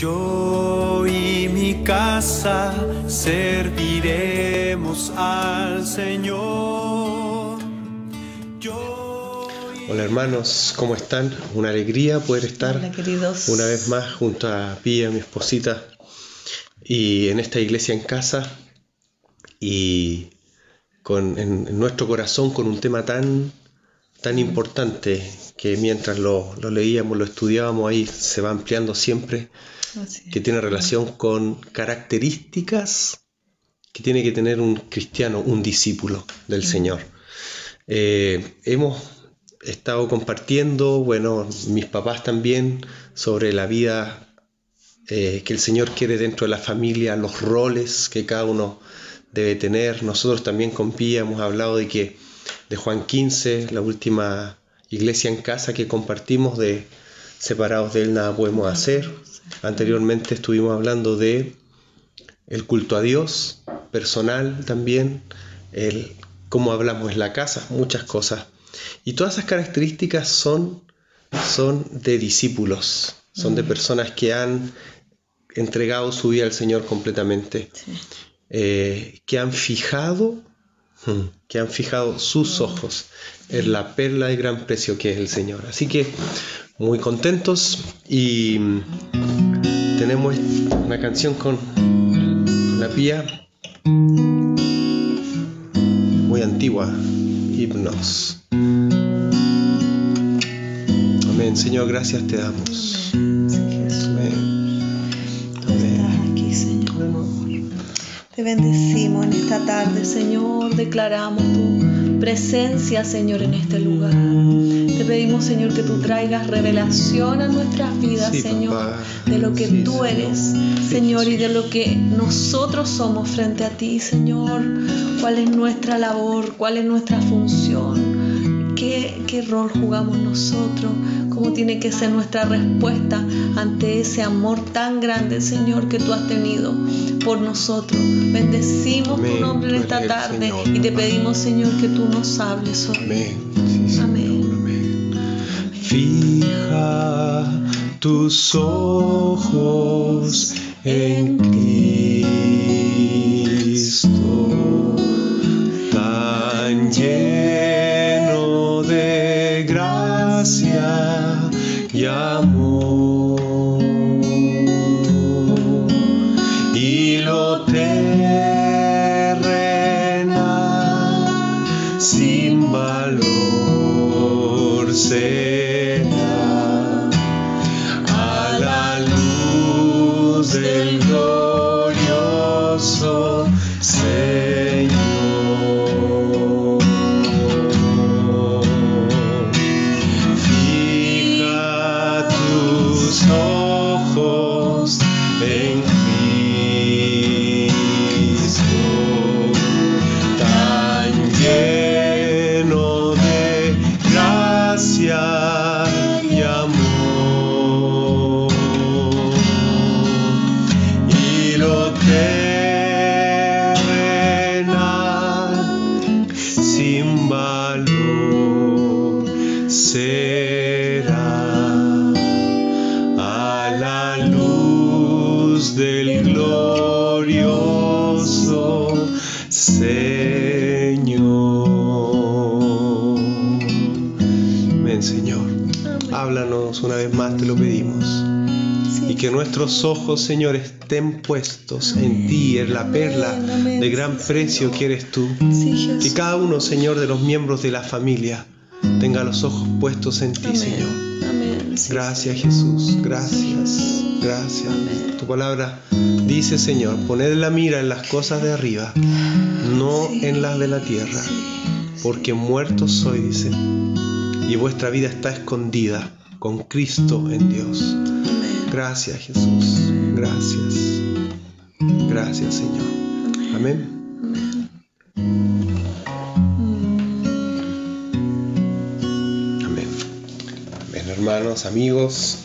Yo y mi casa serviremos al Señor. Hola hermanos, ¿cómo están? Una alegría poder estar una vez más junto a Pía, mi esposita, y en esta iglesia en casa y en nuestro corazón con un tema tan importante que mientras lo leíamos, lo estudiábamos, ahí se va ampliando siempre, que tiene relación con características que tiene que tener un cristiano, un discípulo del Señor. Hemos estado compartiendo, mis papás también, sobre la vida que el Señor quiere dentro de la familia, los roles que cada uno debe tener. Nosotros también con Pía hemos hablado de Juan 15, la última iglesia en casa que compartimos, de separados de Él nada podemos hacer. Anteriormente estuvimos hablando de el culto a Dios, personal también, cómo hablamos en la casa, muchas cosas. Y todas esas características son de discípulos, son de personas que han entregado su vida al Señor completamente, que han fijado sus ojos en la perla de gran precio que es el Señor. Así que muy contentos, y tenemos una canción con la Pía muy antigua, Himnos. Amén. Señor, gracias te damos. Te bendecimos en esta tarde, Señor. Declaramos tu presencia, Señor, en este lugar. Te pedimos, Señor, que tú traigas revelación a nuestras vidas, Señor, papá, de lo que tú eres, Señor, y de lo que nosotros somos frente a ti, Señor. ¿Cuál es nuestra labor? ¿Cuál es nuestra función? ¿Qué rol jugamos nosotros? ¿Cómo tiene que ser nuestra respuesta ante ese amor tan grande, Señor, que tú has tenido por nosotros? Bendecimos tu nombre en esta tarde y te pedimos, Señor, que tú nos hables hoy. Amén. Fija tus ojos en Cristo, tan lleno de gracia y amor, y lo terrenal sin valor será a la luz del glorioso Señor. Fija tus ojos en Cristo, tan lleno de gracia y amor, y lo terrenal sin valor será a la luz del glorioso Señor. Amén, Señor. Háblanos una vez más, te lo pedimos. Y que nuestros ojos, Señor, estén puestos en ti, en la perla de gran precio que eres tú. Que cada uno, Señor, de los miembros de la familia tenga los ojos puestos en ti, Señor. Gracias, Jesús. Gracias. Tu palabra dice, Señor, poned la mira en las cosas de arriba, no en las de la tierra, porque muertos soy, dice, y vuestra vida está escondida con Cristo en Dios. Gracias, Jesús. Gracias, Señor. Amén. Amén, hermanos, amigos.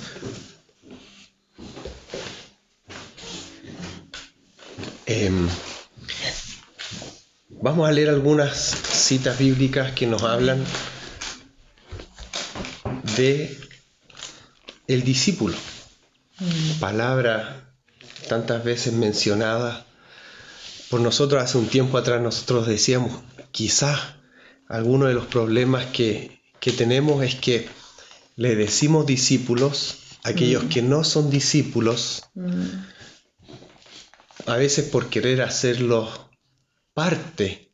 Vamos a leer algunas citas bíblicas que nos hablan de el discípulo. palabra tantas veces mencionada por nosotros. Hace un tiempo atrás nosotros decíamos, quizás alguno de los problemas que tenemos es que le decimos discípulos a aquellos que no son discípulos, a veces por querer hacerlos parte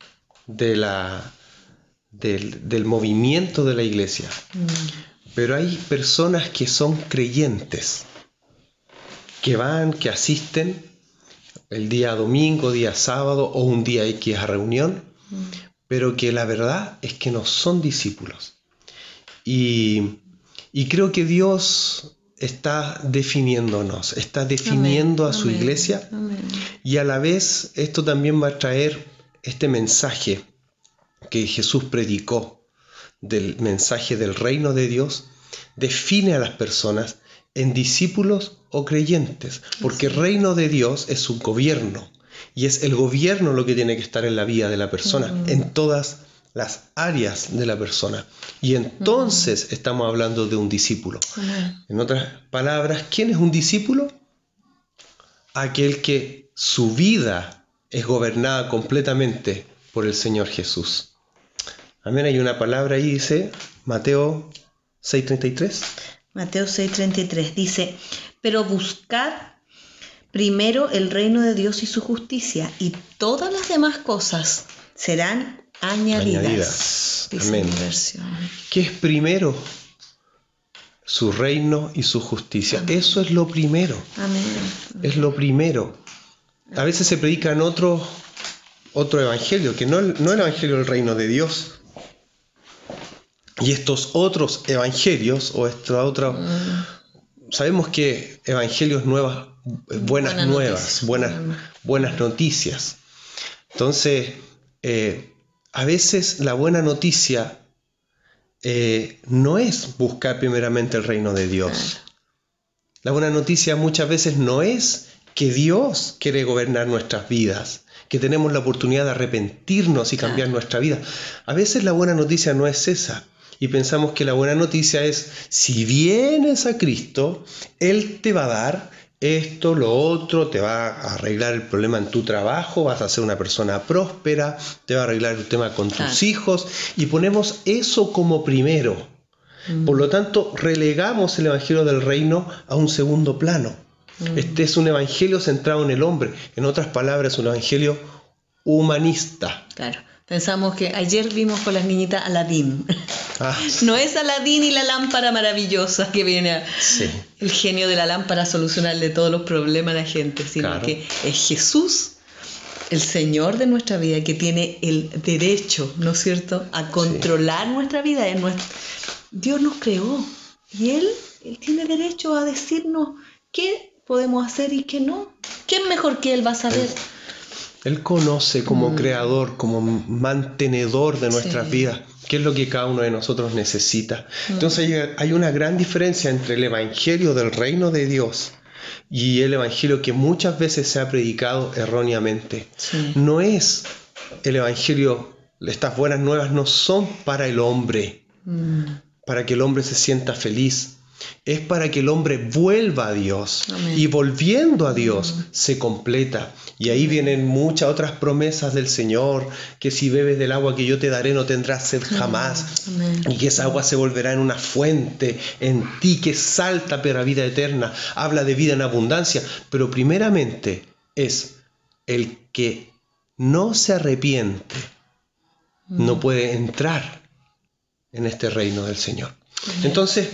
de del movimiento de la iglesia. Pero hay personas que son creyentes, que van, que asisten el día domingo, día sábado o un día X a reunión, pero que la verdad es que no son discípulos. Y creo que Dios está definiéndonos, está definiendo a su iglesia. Y a la vez esto también va a traer este mensaje que Jesús predicó, del mensaje del reino de Dios, define a las personas en discípulos o creyentes, porque el reino de Dios es su gobierno, y es el gobierno lo que tiene que estar en la vida de la persona, en todas las áreas de la persona. Y entonces estamos hablando de un discípulo. En otras palabras, ¿quién es un discípulo? Aquel que su vida es gobernada completamente por el Señor Jesús. Amén. Hay una palabra ahí, dice Mateo 6:33. Mateo 6:33 dice, pero buscad primero el reino de Dios y su justicia, y todas las demás cosas serán añadidas. Amén. ¿Qué es primero? Su reino y su justicia. Amén. Eso es lo primero. Amén. Es lo primero. A veces se predica en otro evangelio, que no el evangelio del reino de Dios. Y estos otros evangelios, o sabemos que evangelios nuevas, buenas noticias. Entonces, a veces la buena noticia no es buscar primeramente el reino de Dios. La buena noticia muchas veces no es que Dios quiere gobernar nuestras vidas, que tenemos la oportunidad de arrepentirnos y cambiar nuestra vida. A veces la buena noticia no es esa. Y pensamos que la buena noticia es, si vienes a Cristo, Él te va a dar esto, lo otro, te va a arreglar el problema en tu trabajo, vas a ser una persona próspera, te va a arreglar el tema con tus hijos, y ponemos eso como primero. Por lo tanto, relegamos el evangelio del reino a un segundo plano. Este es un evangelio centrado en el hombre. En otras palabras, un evangelio humanista. Claro. Pensamos que ayer vimos con las niñitas Aladín. No es Aladín y la lámpara maravillosa que viene el genio de la lámpara a solucionarle todos los problemas a la gente, sino que es Jesús, el Señor de nuestra vida, que tiene el derecho, ¿no es cierto?, a controlar nuestra vida. Dios nos creó y Él tiene derecho a decirnos qué podemos hacer y qué no. ¿Quién mejor que Él va a saber? Él conoce como creador, como mantenedor de nuestras vidas, qué es lo que cada uno de nosotros necesita. Entonces hay una gran diferencia entre el evangelio del reino de Dios y el evangelio que muchas veces se ha predicado erróneamente. No es el evangelio, estas buenas nuevas no son para el hombre, para que el hombre se sienta feliz. Es para que el hombre vuelva a Dios. Amén. Y volviendo a Dios se completa. Y ahí vienen muchas otras promesas del Señor, que si bebes del agua que yo te daré no tendrás sed jamás. Amén. Y que esa agua se volverá en una fuente en ti que salta para la vida eterna. Habla de vida en abundancia. Pero primeramente es el que no se arrepiente, no puede entrar en este reino del Señor. Entonces,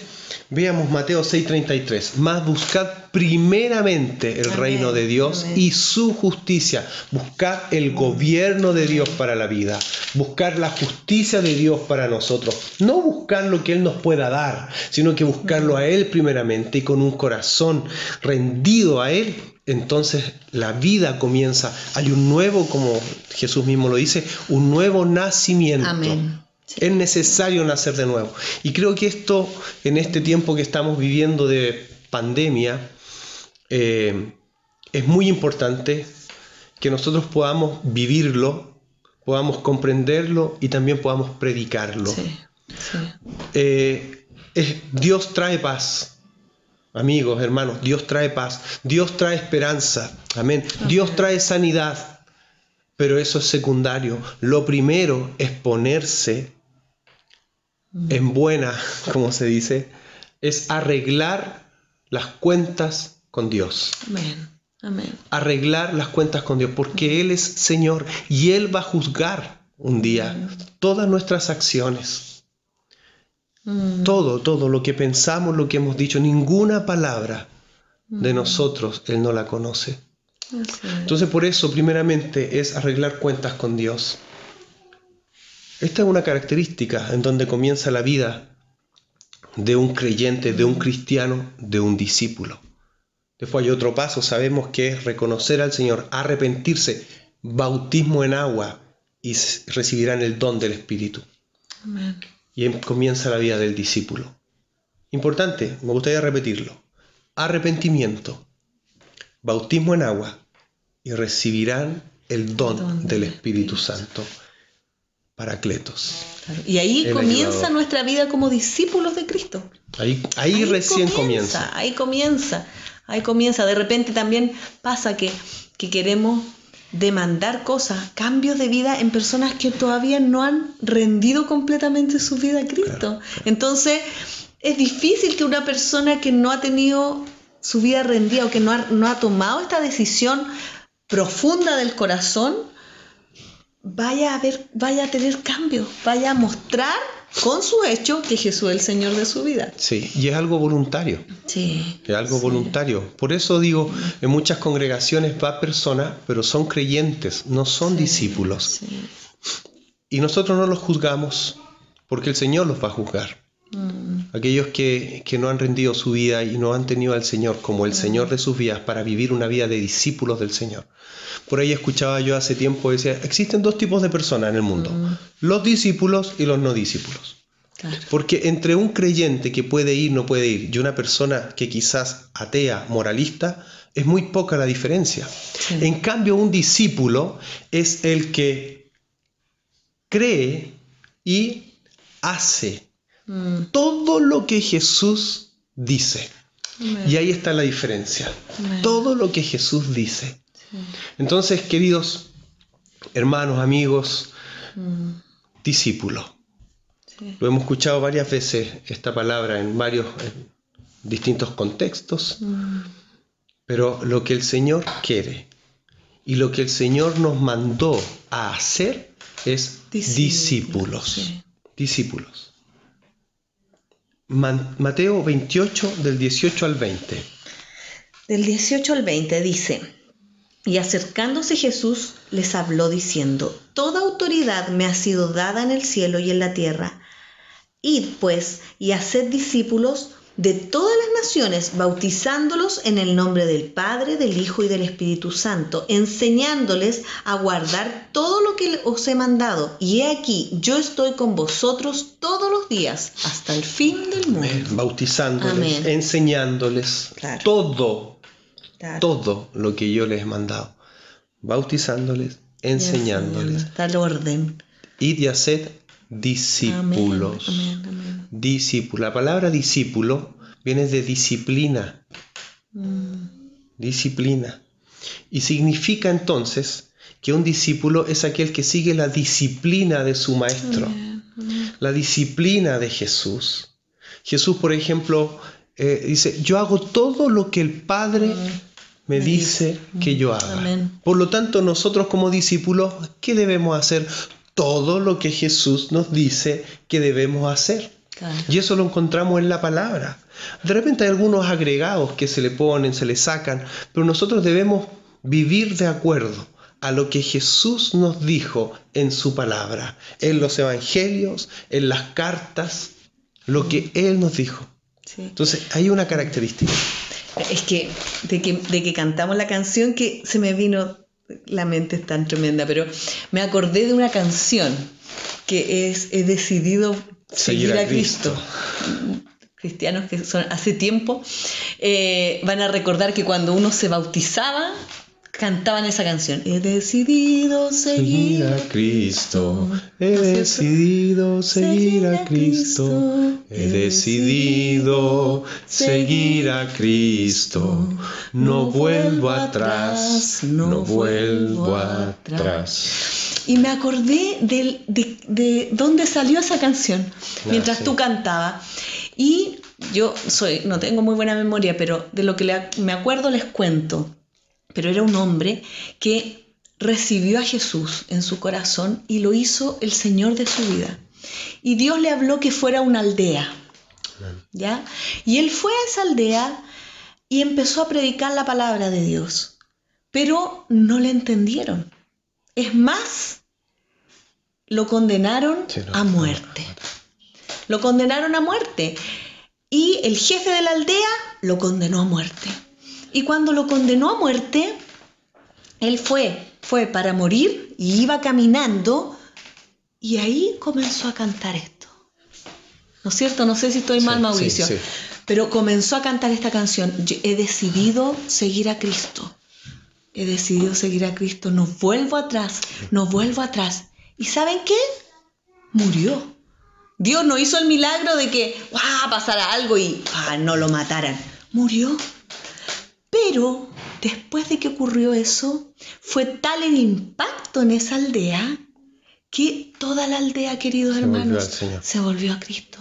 veamos Mateo 6:33. Mas buscad primeramente el reino de Dios y su justicia. Buscad el gobierno de Dios para la vida. Buscar la justicia de Dios para nosotros. No buscar lo que Él nos pueda dar, sino que buscarlo a Él primeramente, y con un corazón rendido a Él. Entonces la vida comienza. Hay un nuevo, como Jesús mismo lo dice, un nuevo nacimiento. Amén. Sí. Es necesario nacer de nuevo. Y creo que esto, en este tiempo que estamos viviendo de pandemia, es muy importante que nosotros podamos vivirlo, podamos comprenderlo y también podamos predicarlo. Sí. Dios trae paz. amigos, hermanos, Dios trae paz, Dios trae esperanza, amén. Dios trae sanidad, pero eso es secundario. Lo primero es ponerse en buena, como se dice, es arreglar las cuentas con Dios. Amén. Amén. Arreglar las cuentas con Dios, porque Él es Señor y Él va a juzgar un día todas nuestras acciones. Todo lo que pensamos, lo que hemos dicho, ninguna palabra de nosotros Él no la conoce. Entonces por eso primeramente es arreglar cuentas con Dios. Esta es una característica en donde comienza la vida de un creyente, de un cristiano, de un discípulo. Después hay otro paso, sabemos que es reconocer al Señor, arrepentirse, bautismo en agua y recibirán el don del Espíritu. Amén. Y comienza la vida del discípulo. Importante, me gustaría repetirlo. Arrepentimiento, bautismo en agua y recibirán el don del Espíritu Santo. Paracletos. Claro. Y ahí comienza ayudador. Nuestra vida como discípulos de Cristo. Ahí recién comienza. Ahí comienza. De repente también pasa que queremos demandar cosas, cambios de vida en personas que todavía no han rendido completamente su vida a Cristo. Claro. Entonces, es difícil que una persona que no ha tenido su vida rendida o que no ha tomado esta decisión profunda del corazón, vaya a tener cambios, vaya a mostrar con su hecho que Jesús es el Señor de su vida. Sí, y es algo voluntario. Sí. Es algo voluntario. Por eso digo, en muchas congregaciones va personas, pero son creyentes, no son discípulos. Sí. Y nosotros no los juzgamos, porque el Señor los va a juzgar. Aquellos que no han rendido su vida y no han tenido al Señor como el Señor de sus vidas para vivir una vida de discípulos del Señor. Por ahí escuchaba yo hace tiempo, decía, existen dos tipos de personas en el mundo, los discípulos y los no discípulos. Claro. Porque entre un creyente que puede ir, no puede ir, y una persona que quizás atea, moralista, es muy poca la diferencia. Sí. En cambio, un discípulo es el que cree y hace todo lo que Jesús dice. Amén. Y ahí está la diferencia. Amén. Todo lo que Jesús dice. Sí. Entonces, queridos hermanos, amigos, discípulos. Sí. Lo hemos escuchado varias veces esta palabra en varios distintos contextos. Pero lo que el Señor quiere y lo que el Señor nos mandó a hacer es discípulos. Sí. Discípulos. Mateo 28, del 18 al 20. Del 18 al 20 dice: Y acercándose Jesús les habló diciendo: Toda autoridad me ha sido dada en el cielo y en la tierra. Id pues y haced discípulos de todas las naciones, bautizándolos en el nombre del Padre, del Hijo y del Espíritu Santo, enseñándoles a guardar todo lo que os he mandado. Y he aquí, yo estoy con vosotros todos los días, hasta el fin del mundo. Amén. Bautizándoles, amén. Enseñándoles, claro. Todo lo que yo les he mandado. Bautizándoles, enseñándoles. Está el orden. Id y haced discípulos. Amén, amén. Discípulo. La palabra discípulo viene de disciplina. Disciplina. Y significa entonces que un discípulo es aquel que sigue la disciplina de su maestro. La disciplina de Jesús. Jesús, por ejemplo, dice: yo hago todo lo que el Padre me dice que yo haga. Amén. Por lo tanto, nosotros como discípulos, ¿qué debemos hacer? Todo lo que Jesús nos dice que debemos hacer. Claro. Y eso lo encontramos en la palabra. De repente hay algunos agregados que se le ponen, se le sacan, pero nosotros debemos vivir de acuerdo a lo que Jesús nos dijo en su palabra, en los evangelios, en las cartas, lo que Él nos dijo. Sí. Entonces hay una característica. Es que de que cantamos la canción que se me vino, la mente es tan tremenda, pero me acordé de una canción que es He decidido seguir a Cristo. Cristianos que son hace tiempo van a recordar que cuando uno se bautizaba, cantaban esa canción. He decidido seguir a Cristo. He decidido seguir a Cristo. He decidido seguir a Cristo. No vuelvo atrás, no vuelvo atrás. Y me acordé de dónde salió esa canción mientras tú cantabas. Y yo no tengo muy buena memoria, pero de lo que me acuerdo les cuento. Pero era un hombre que recibió a Jesús en su corazón y lo hizo el Señor de su vida. Y Dios le habló que fuera a una aldea, ¿ya? Y él fue a esa aldea y empezó a predicar la palabra de Dios. Pero no le entendieron. Es más, lo condenaron a muerte. Lo condenaron a muerte. Y el jefe de la aldea lo condenó a muerte. Y cuando lo condenó a muerte, él fue para morir y iba caminando y ahí comenzó a cantar esto. ¿No es cierto? No sé si estoy mal, Mauricio. Sí. Pero comenzó a cantar esta canción. Yo he decidido seguir a Cristo. He decidido seguir a Cristo. No vuelvo atrás. No vuelvo atrás. ¿Y saben qué? Murió. Dios no hizo el milagro de que pasara algo y no lo mataran. Murió. Pero después de que ocurrió eso, fue tal el impacto en esa aldea que toda la aldea, queridos hermanos, se volvió a Cristo.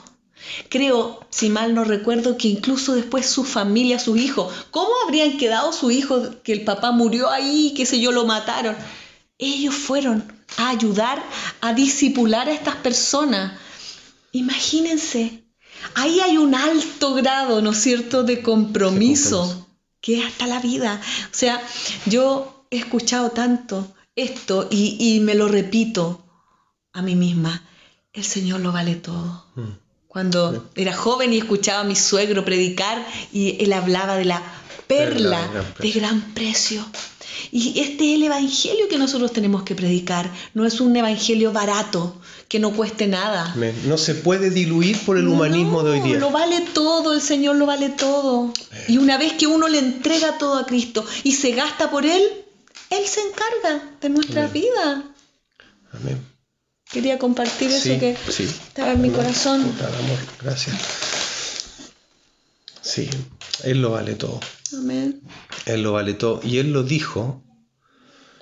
Creo, si mal no recuerdo, que incluso después su familia, sus hijos, ¿cómo habrían quedado sus hijos que el papá murió ahí, qué sé yo, lo mataron? Ellos fueron a ayudar a discipular a estas personas. Imagínense, ahí hay un alto grado, ¿no es cierto?, de compromiso. Que es hasta la vida. O sea, yo he escuchado tanto esto y me lo repito a mí misma. El Señor lo vale todo. Cuando era joven y escuchaba a mi suegro predicar y él hablaba de la perla de gran precio. Y este es el evangelio que nosotros tenemos que predicar. No es un evangelio barato, que no cueste nada. No se puede diluir por el humanismo de hoy día. Lo vale todo, el Señor lo vale todo. Y una vez que uno le entrega todo a Cristo y se gasta por Él, Él se encarga de nuestras vidas. Amén. Quería compartir eso que estaba en mi corazón. Amor, gracias. Sí, Él lo vale todo. Amén. Él lo vale todo. Y Él lo dijo.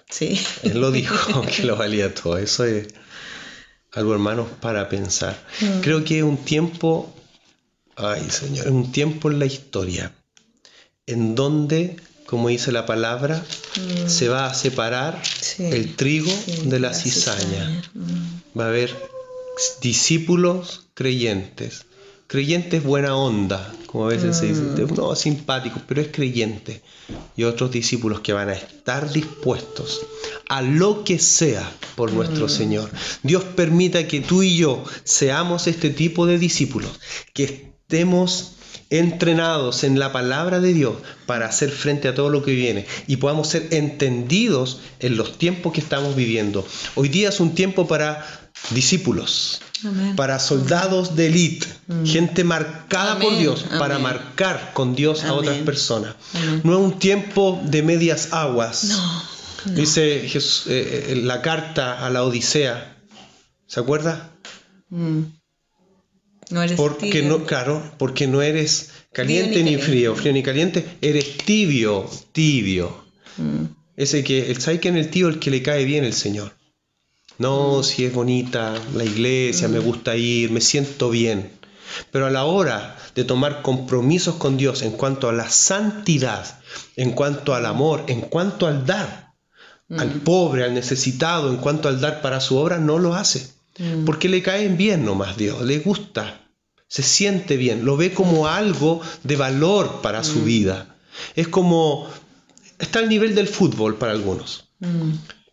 Sí. Él lo dijo que lo valía todo. Eso es algo, hermanos, para pensar. Creo que es un tiempo, Señor, es un tiempo en la historia en donde, como dice la palabra, se va a separar el trigo de la cizaña. Va a haber discípulos creyentes buena onda, como a veces se dice, no, simpáticos, pero es creyente, y otros discípulos que van a estar dispuestos a lo que sea por nuestro Señor. Dios permita que tú y yo seamos este tipo de discípulos, que estemos entrenados en la palabra de Dios para hacer frente a todo lo que viene y podamos ser entendidos en los tiempos que estamos viviendo. Hoy día es un tiempo para discípulos, Amén. Para soldados de élite, gente marcada Amén. Por Dios, Amén. Para marcar con Dios Amén. A otras personas. Amén. No es un tiempo de medias aguas. No. Dice Jesús, la carta a la Odisea, ¿se acuerda? No eres porque tibio. No, claro, porque no eres caliente ni frío ni caliente, eres tibio. Ese que, ¿sabe quién es el tibio? El que le cae bien el Señor. No, si es bonita la iglesia, me gusta ir, me siento bien. Pero a la hora de tomar compromisos con Dios en cuanto a la santidad, en cuanto al amor, en cuanto al dar, al pobre, al necesitado, en cuanto al dar para su obra, no lo hace. Porque le caen bien nomás Dios, le gusta, se siente bien, lo ve como algo de valor para su vida. Es como, está al nivel del fútbol para algunos.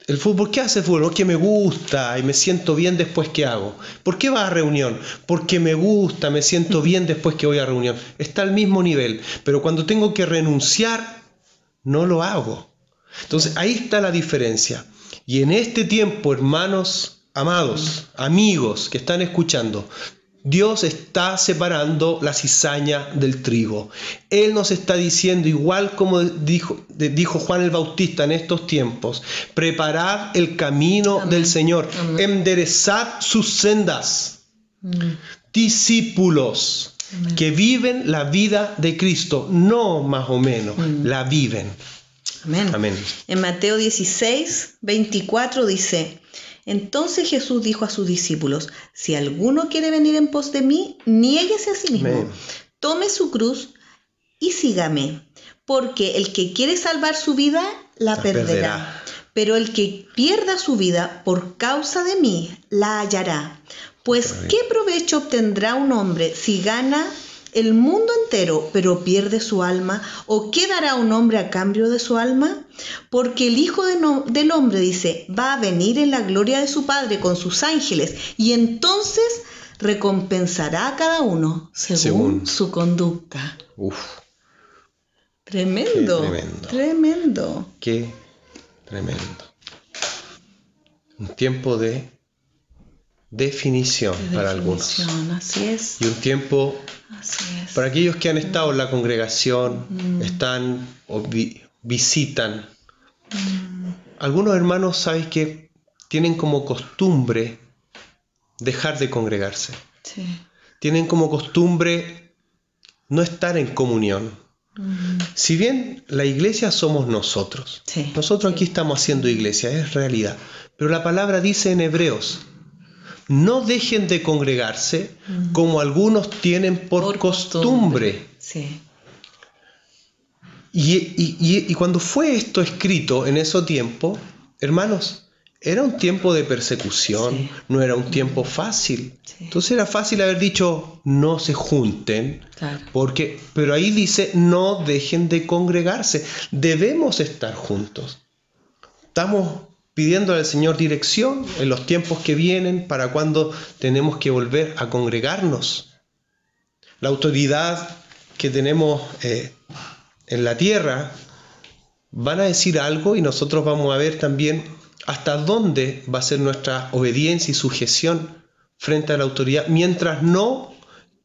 El fútbol, ¿qué hace el fútbol? Que me gusta y me siento bien después que hago. ¿Por qué vas a reunión? Porque me gusta, me siento bien después que voy a reunión. Está al mismo nivel, pero cuando tengo que renunciar, no lo hago. Entonces ahí está la diferencia. Y en este tiempo, hermanos amados, amigos que están escuchando, Dios está separando la cizaña del trigo. Él nos está diciendo, igual como dijo Juan el Bautista en estos tiempos, preparad el camino Amén. del Señor, Amén. enderezad sus sendas. Discípulos Amén. que viven la vida de Cristo, no más o menos, la viven. Amén. Amén. En Mateo 16, 24 dice: entonces Jesús dijo a sus discípulos: si alguno quiere venir en pos de mí, niéguese a sí mismo, Amén. tome su cruz y sígame, porque el que quiere salvar su vida, la perderá. Pero el que pierda su vida por causa de mí, la hallará. Pues, ¿qué provecho obtendrá un hombre si gana el mundo entero, pero pierde su alma? ¿O qué dará un hombre a cambio de su alma? Porque el Hijo del Hombre, dice, va a venir en la gloria de su Padre con sus ángeles, y entonces recompensará a cada uno según su conducta. Uf, Tremendo, qué tremendo. Tremendo. qué tremendo. Un tiempo de definición para algunos. Así es. Y un tiempo Así es. para aquellos que han estado en la congregación, están o visitan. Algunos hermanos, ¿sabes qué? Tienen como costumbre dejar de congregarse. Sí. Tienen como costumbre no estar en comunión. Si bien la iglesia somos nosotros. Sí. Nosotros aquí estamos haciendo iglesia, es realidad. Pero la palabra dice en Hebreos: no dejen de congregarse como algunos tienen por costumbre. Sí. Y cuando fue esto escrito en ese tiempo, hermanos, era un tiempo de persecución, Sí. no era un tiempo fácil. Sí. Entonces era fácil haber dicho, no se junten, Claro. pero ahí dice, no dejen de congregarse, debemos estar juntos. Estamos pidiendo al Señor dirección en los tiempos que vienen para cuando tenemos que volver a congregarnos. La autoridad que tenemos en la tierra van a decir algo y nosotros vamos a ver también hasta dónde va a ser nuestra obediencia y sujeción frente a la autoridad, mientras no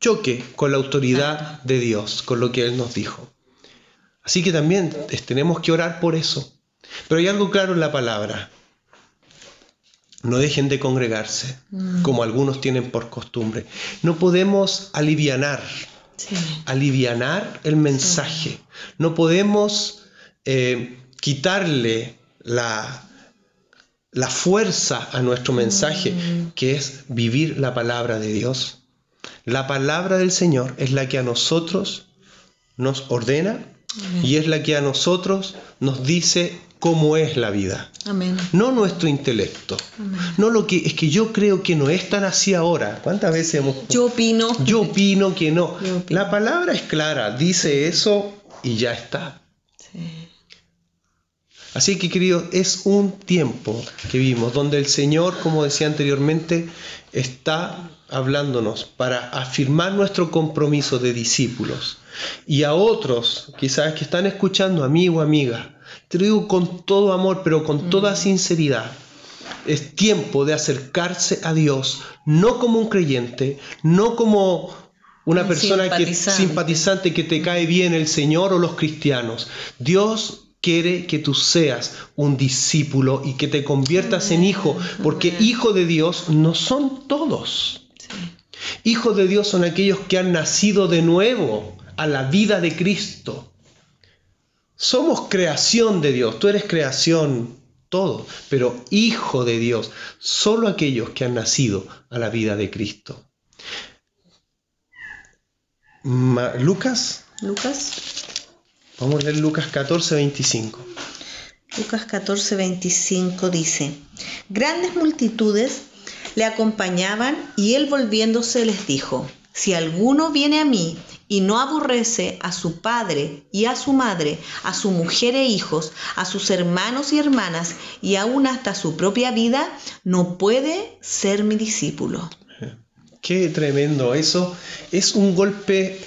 choque con la autoridad de Dios, con lo que Él nos dijo. Así que también tenemos que orar por eso. Pero hay algo claro en la palabra. No dejen de congregarse, como algunos tienen por costumbre. No podemos alivianar el mensaje. Sí. No podemos quitarle la fuerza a nuestro mensaje, que es vivir la palabra de Dios. La palabra del Señor es la que a nosotros nos ordena. Amén. Y es la que a nosotros nos dice cómo es la vida. Amén. No nuestro intelecto. Amén. No lo que es que yo creo que no es tan así ahora. ¿Cuántas veces hemos... Yo opino que no. La palabra es clara, dice eso y ya está. Sí. Así que, queridos, es un tiempo que vivimos donde el Señor, como decía anteriormente, está hablándonos para afirmar nuestro compromiso de discípulos. Y a otros, quizás que están escuchando, amigo, amiga, te lo digo con todo amor, pero con toda sinceridad. Es tiempo de acercarse a Dios, no como un creyente, no como una persona simpatizante que te cae bien el Señor o los cristianos. Dios quiere que tú seas un discípulo y que te conviertas en hijo, porque hijo de Dios no son todos. Hijos de Dios son aquellos que han nacido de nuevo a la vida de Cristo. Somos creación de Dios, tú eres creación, todo, pero hijo de Dios, solo aquellos que han nacido a la vida de Cristo. Lucas. Vamos a leer Lucas 14:25. Lucas 14:25 dice: grandes multitudes le acompañaban y él volviéndose les dijo: si alguno viene a mí y no aborrece a su padre y a su madre, a su mujer e hijos, a sus hermanos y hermanas y aún hasta su propia vida, no puede ser mi discípulo. Qué tremendo, eso es un golpe,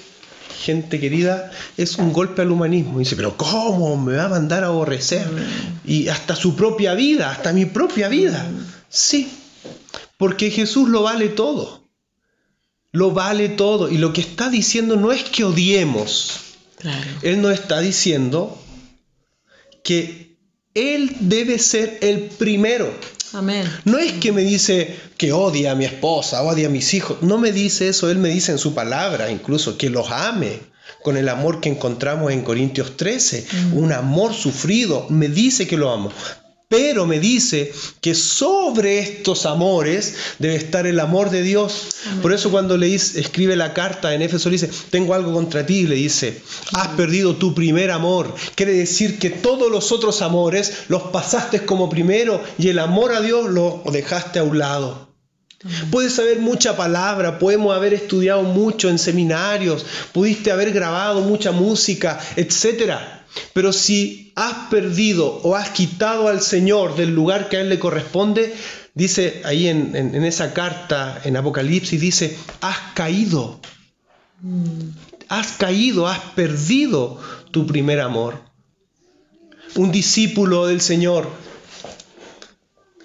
gente querida, es un golpe al humanismo. Dice, pero ¿cómo me va a mandar a aborrecer? Y hasta su propia vida, hasta mi propia vida. Sí, porque Jesús lo vale todo. lo vale todo. Y lo que está diciendo no es que odiemos. Claro. Él nos está diciendo que Él debe ser el primero. Amén. No es que me dice que odia a mi esposa, odia a mis hijos. No me dice eso. Él me dice en su palabra incluso que los ame con el amor que encontramos en Corintios 13. Un amor sufrido. Me dice que lo amo. Pero me dice que sobre estos amores debe estar el amor de Dios. Amén. Por eso cuando escribe la carta en Éfeso, le dice, tengo algo contra ti, le dice, has perdido tu primer amor. Quiere decir que todos los otros amores los pasaste como primero y el amor a Dios lo dejaste a un lado. Amén. Puedes saber mucha palabra, podemos haber estudiado mucho en seminarios, pudiste haber grabado mucha música, etcétera. Pero si has perdido o has quitado al Señor del lugar que a Él le corresponde, dice ahí en esa carta, en Apocalipsis, dice, has caído. Has caído, has perdido tu primer amor. Un discípulo del Señor,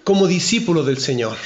como discípulo del Señor,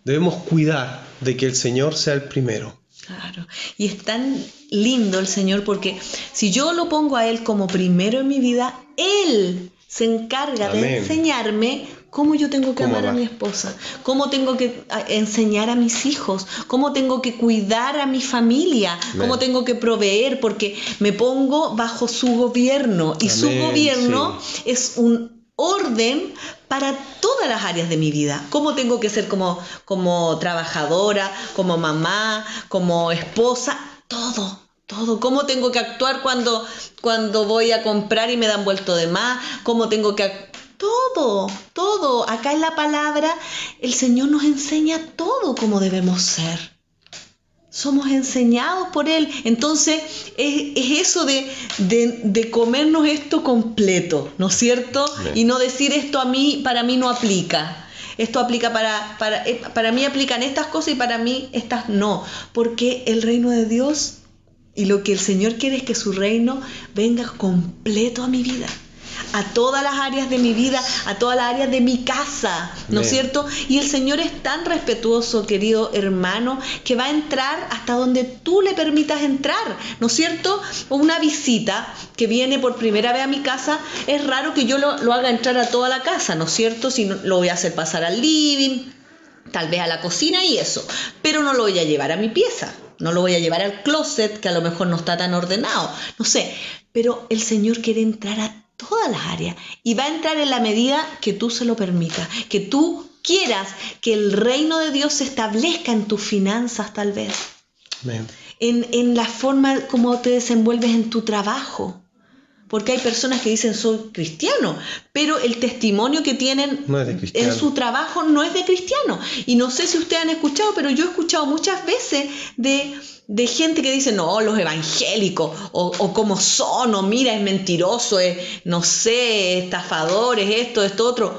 debemos cuidar de que el Señor sea el primero. Claro, y es tan lindo el Señor porque si yo lo pongo a Él como primero en mi vida, Él se encarga Amén. de enseñarme cómo yo tengo que amar a mi esposa, cómo tengo que enseñar a mis hijos, cómo tengo que cuidar a mi familia, Amén. cómo tengo que proveer, porque me pongo bajo su gobierno y Amén. Su gobierno sí. Es un orden para todas las áreas de mi vida. Cómo tengo que ser como trabajadora, como mamá, como esposa, todo. Cómo tengo que actuar cuando voy a comprar y me dan vuelto de más, cómo tengo que todo. Acá en la palabra el Señor nos enseña todo cómo debemos ser. Somos enseñados por Él. Entonces es eso de comernos esto completo, ¿no es cierto? Bien. Y no decir esto para mí no aplica. Esto aplica para mí aplican estas cosas y para mí estas no. Porque el reino de Dios y lo que el Señor quiere es que su reino venga completo a mi vida. A todas las áreas de mi vida, a todas las áreas de mi casa, ¿no es cierto? Y el Señor es tan respetuoso, querido hermano, que va a entrar hasta donde tú le permitas entrar, ¿no es cierto? Una visita que viene por primera vez a mi casa, es raro que yo lo haga entrar a toda la casa, ¿no es cierto? Si no, lo voy a hacer pasar al living, tal vez a la cocina y eso, pero no lo voy a llevar a mi pieza. No lo voy a llevar al closet, que a lo mejor no está tan ordenado, no sé, pero el Señor quiere entrar a todas las áreas y va a entrar en la medida que tú se lo permitas, que tú quieras que el reino de Dios se establezca en tus finanzas tal vez, en la forma como te desenvuelves en tu trabajo, porque hay personas que dicen soy cristiano, pero el testimonio que tienen no en su trabajo no es de cristiano. Y no sé si ustedes han escuchado, pero yo he escuchado muchas veces de gente que dice, no, los evangélicos, o cómo son, o mira, es mentiroso, no sé, estafadores, esto, otro.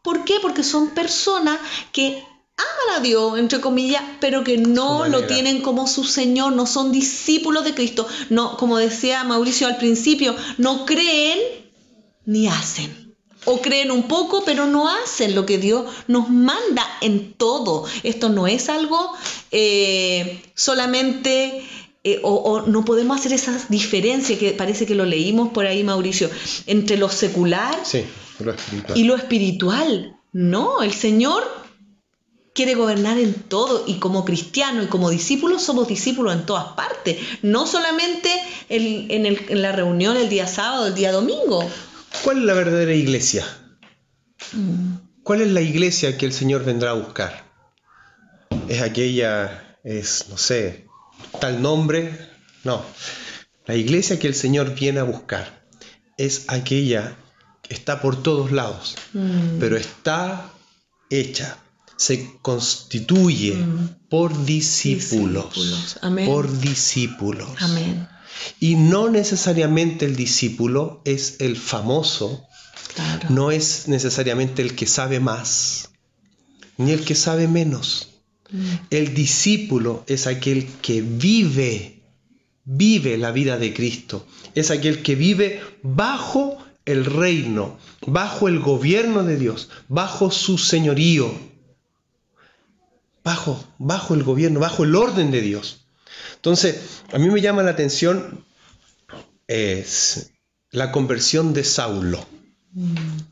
¿Por qué? Porque son personas que aman a Dios, entre comillas, pero que no lo tienen como su Señor, no son discípulos de Cristo. No, como decía Mauricio al principio, no creen ni hacen. O creen un poco, pero no hacen lo que Dios nos manda en todo. Esto no es algo solamente, o no podemos hacer esa diferencia, que parece que lo leímos por ahí, Mauricio, entre lo secular y lo espiritual. No, el Señor quiere gobernar en todo, y como cristianos y como discípulos somos discípulos en todas partes, no solamente en la reunión el día sábado, el día domingo. ¿Cuál es la verdadera iglesia? ¿Cuál es la iglesia que el Señor vendrá a buscar? ¿Es aquella, no sé, tal nombre? No. La iglesia que el Señor viene a buscar es aquella que está por todos lados, pero está hecha, se constituye por discípulos. Amén. Por discípulos. Amén. Y no necesariamente el discípulo es el famoso, claro. No es necesariamente el que sabe más, ni el que sabe menos. El discípulo es aquel que vive la vida de Cristo, es aquel que vive bajo el reino, bajo el gobierno de Dios, bajo su señorío. bajo el gobierno, bajo el orden de Dios. Entonces, a mí me llama la atención la conversión de Saulo.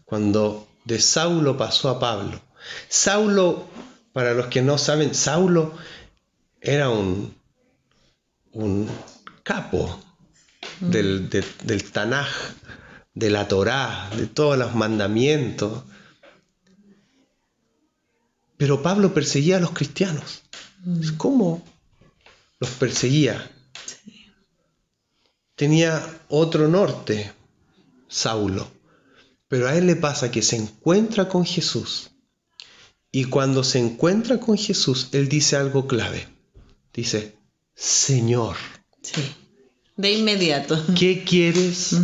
Cuando de Saulo pasó a Pablo. Saulo, para los que no saben, Saulo era un capo del Tanaj, de la Torá, de todos los mandamientos. Pero Pablo perseguía a los cristianos. ¿Cómo los perseguía? Tenía otro norte, Saulo. Pero a él le pasa que se encuentra con Jesús. Y cuando se encuentra con Jesús, él dice algo clave. Dice, Señor. Sí, de inmediato. ¿Qué quieres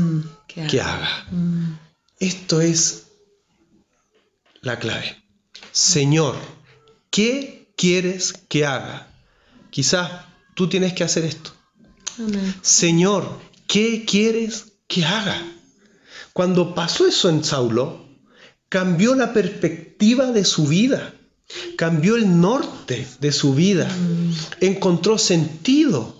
que haga? Esto es la clave. Señor, ¿qué quieres que haga? Quizás tú tienes que hacer esto. Amén. Señor, ¿qué quieres que haga? Cuando pasó eso en Saulo, cambió la perspectiva de su vida, cambió el norte de su vida, encontró sentido.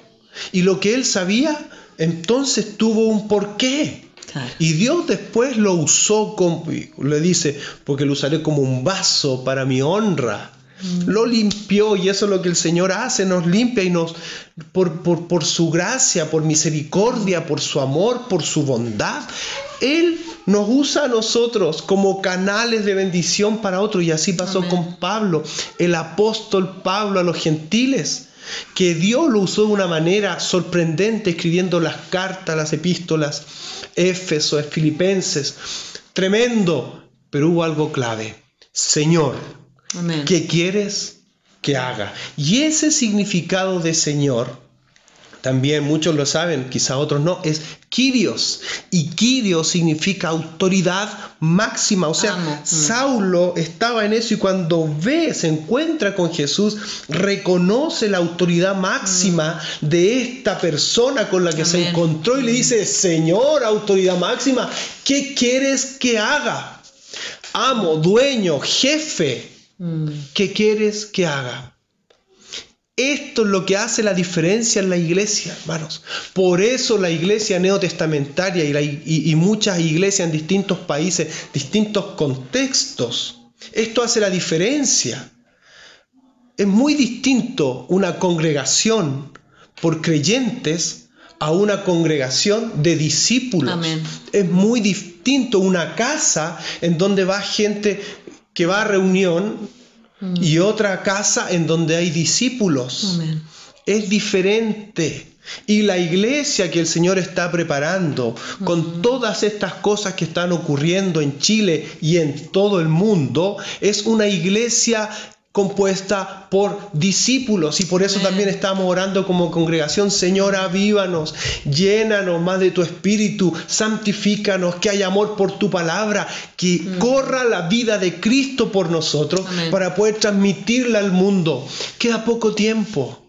Y lo que él sabía, entonces tuvo un porqué. Y Dios después lo usó, le dice, porque lo usaré como un vaso para mi honra. Lo limpió, y eso es lo que el Señor hace, nos limpia y nos, por su gracia, por misericordia, por su amor, por su bondad. Él nos usa a nosotros como canales de bendición para otros, y así pasó Amén. con Pablo, el apóstol Pablo a los gentiles, que Dios lo usó de una manera sorprendente, escribiendo las cartas, las epístolas, Éfeso, Filipenses, tremendo, pero hubo algo clave: Señor, Amén. ¿qué quieres que haga? Y ese significado de Señor, también muchos lo saben, quizá otros no, es Kyrios. Y Kyrios significa autoridad máxima. O sea, Saulo estaba en eso, y cuando se encuentra con Jesús, reconoce la autoridad máxima de esta persona con la que se encontró, y le dice, Señor, autoridad máxima, ¿qué quieres que haga? Amo, dueño, jefe, ¿qué quieres que haga? Esto es lo que hace la diferencia en la iglesia, hermanos. Por eso la iglesia neotestamentaria y muchas iglesias en distintos países, distintos contextos, esto hace la diferencia. Es muy distinto una congregación por creyentes a una congregación de discípulos. Amén. Es muy distinto una casa en donde va gente que va a reunión y otra casa en donde hay discípulos. Amén. Es diferente. Y la iglesia que el Señor está preparando con todas estas cosas que están ocurriendo en Chile y en todo el mundo, es una iglesia compuesta por discípulos, y por eso también estamos orando como congregación: Señor, avívanos, llénanos más de tu espíritu, santifícanos, que haya amor por tu palabra, que corra la vida de Cristo por nosotros. Amén. Para poder transmitirla al mundo. Queda poco tiempo.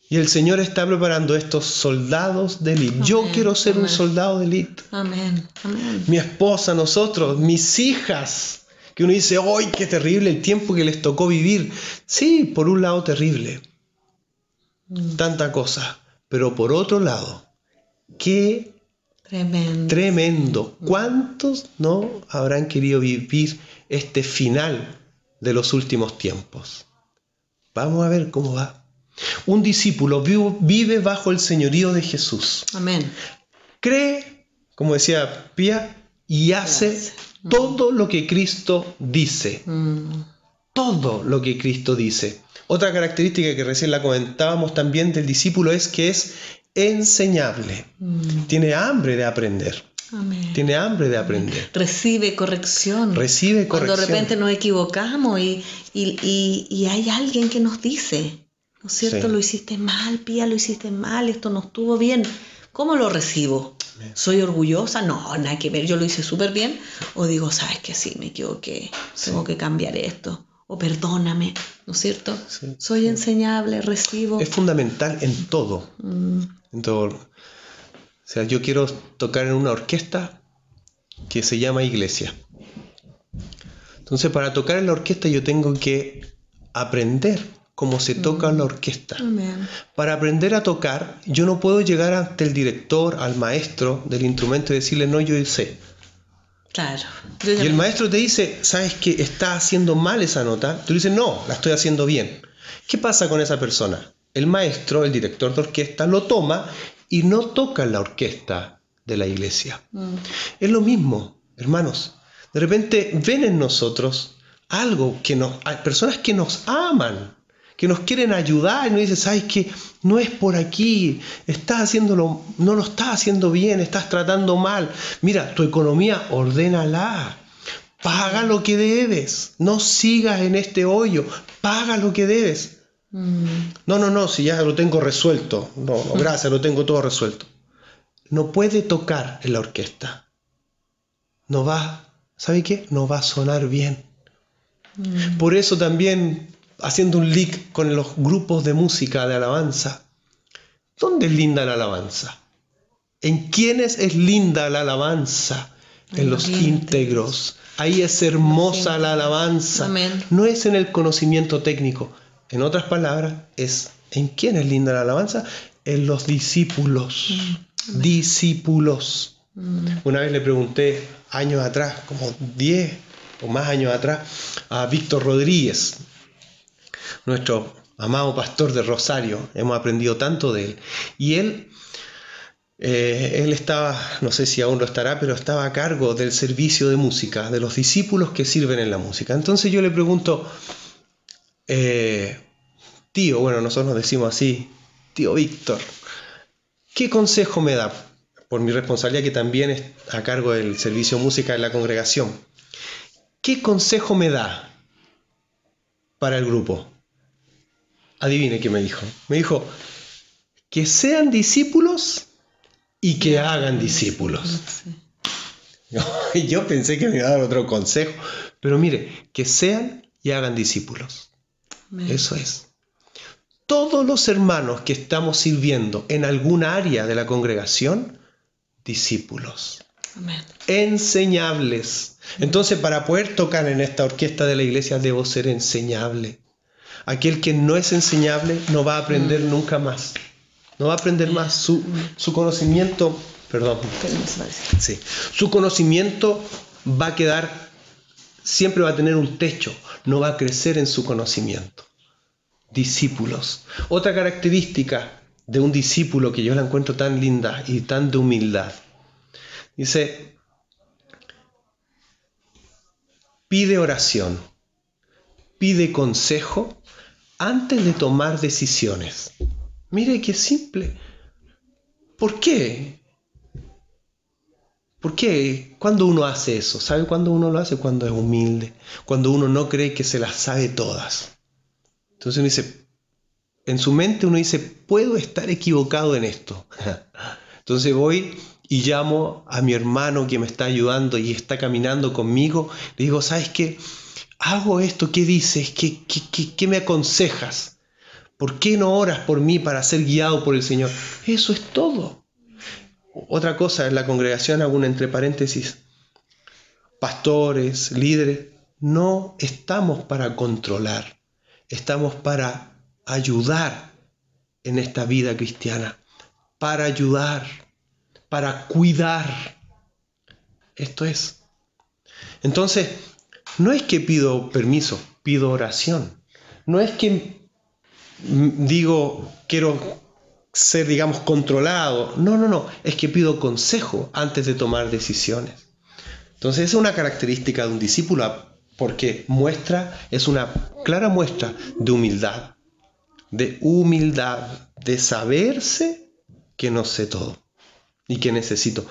Y el Señor está preparando estos soldados de élite. Yo quiero ser un soldado de élite. Amén. Amén. Mi esposa, nosotros, mis hijas, que uno dice, ¡ay, qué terrible el tiempo que les tocó vivir! Sí, por un lado terrible, tanta cosa, pero por otro lado, qué tremendo. ¿Cuántos no habrán querido vivir este final de los últimos tiempos? Vamos a ver cómo va. Un discípulo vive bajo el señorío de Jesús. Amén. Cree, como decía Pía, y hace todo lo que Cristo dice. Todo lo que Cristo dice. Otra característica que recién la comentábamos también del discípulo es que es enseñable. Tiene hambre de aprender. Amén. Tiene hambre de aprender. Recibe corrección. Cuando de repente nos equivocamos y hay alguien que nos dice, ¿no es cierto? Sí. Lo hiciste mal, Pía, lo hiciste mal, esto no estuvo bien. ¿Cómo lo recibo? Amén. ¿Soy orgullosa? No, nada que ver, yo lo hice súper bien. O digo, ¿sabes qué? Sí, me equivoqué, tengo que cambiar esto. O perdóname, ¿no es cierto? Sí. Soy enseñable, recibo. Es fundamental en todo. En todo. O sea, yo quiero tocar en una orquesta que se llama iglesia. Entonces, para tocar en la orquesta yo tengo que aprender cómo se toca en la orquesta. Amén. Para aprender a tocar, yo no puedo llegar ante el director, al maestro del instrumento y decirle, no, yo sé. Claro. Y el maestro te dice, ¿sabes que está haciendo mal esa nota? Tú dices, no, la estoy haciendo bien. ¿Qué pasa con esa persona? El maestro, el director de orquesta, lo toma y no toca en la orquesta de la iglesia. Es lo mismo, hermanos. De repente ven en nosotros algo hay personas que nos aman, que nos quieren ayudar y nos dicen, ¿sabes qué? No es por aquí, no lo estás haciendo bien, estás tratando mal. Mira, tu economía, ordénala. Paga lo que debes. No sigas en este hoyo. Paga lo que debes. No, si ya lo tengo resuelto. No, gracias, lo tengo todo resuelto. No puede tocar en la orquesta. No va, ¿sabe qué? No va a sonar bien. Por eso también, haciendo un link con los grupos de música de alabanza, ¿dónde es linda la alabanza? ¿En quiénes es linda la alabanza? En los íntegros. Ahí es hermosa la alabanza. Amén. No es en el conocimiento técnico. En otras palabras, es ¿en quién es linda la alabanza? En los discípulos. Discípulos. Una vez le pregunté, años atrás, como 10 o más años atrás, a Víctor Rodríguez, nuestro amado pastor de Rosario. Hemos aprendido tanto de él. Y él estaba, no sé si aún lo estará, pero estaba a cargo del servicio de música, de los discípulos que sirven en la música. Entonces yo le pregunto, tío, bueno, nosotros nos decimos así, tío Víctor, ¿qué consejo me da? Por mi responsabilidad que también es a cargo del servicio de música en la congregación. ¿Qué consejo me da para el grupo? Adivine qué me dijo. Me dijo, que sean discípulos y que hagan discípulos. Yo pensé que me iba a dar otro consejo, pero mire, que sean y hagan discípulos. Amén. Eso es. Todos los hermanos que estamos sirviendo en alguna área de la congregación, discípulos. Amén. Enseñables. Entonces, para poder tocar en esta orquesta de la iglesia, debo ser enseñable. Aquel que no es enseñable no va a aprender nunca más. No va a aprender más. Su conocimiento, sí, su conocimiento va a quedar, siempre va a tener un techo, no va a crecer en su conocimiento. Discípulos. Otra característica de un discípulo que yo la encuentro tan linda y tan de humildad. Dice, pide oración, pide consejo antes de tomar decisiones. Mire qué simple. ¿Por qué? ¿Por qué? Cuando uno hace eso, ¿sabe cuándo uno lo hace? Cuando es humilde, cuando uno no cree que se las sabe todas. Entonces uno dice, en su mente uno dice, puedo estar equivocado en esto. Entonces voy y llamo a mi hermano que me está ayudando y está caminando conmigo. Le digo, ¿sabes qué? Hago esto, ¿qué dices? ¿Qué me aconsejas? ¿Por qué no oras por mí para ser guiado por el Señor? Eso es todo. Otra cosa, en la congregación hago un entre paréntesis. Pastores, líderes, no estamos para controlar. Estamos para ayudar en esta vida cristiana. Para ayudar. Para cuidar. Esto es. Entonces, no es que pido permiso, pido oración. No es que digo, quiero ser, digamos, controlado. No. Es que pido consejo antes de tomar decisiones. Entonces, esa es una característica de un discípulo porque es una clara muestra de humildad. De saberse que no sé todo y que necesito.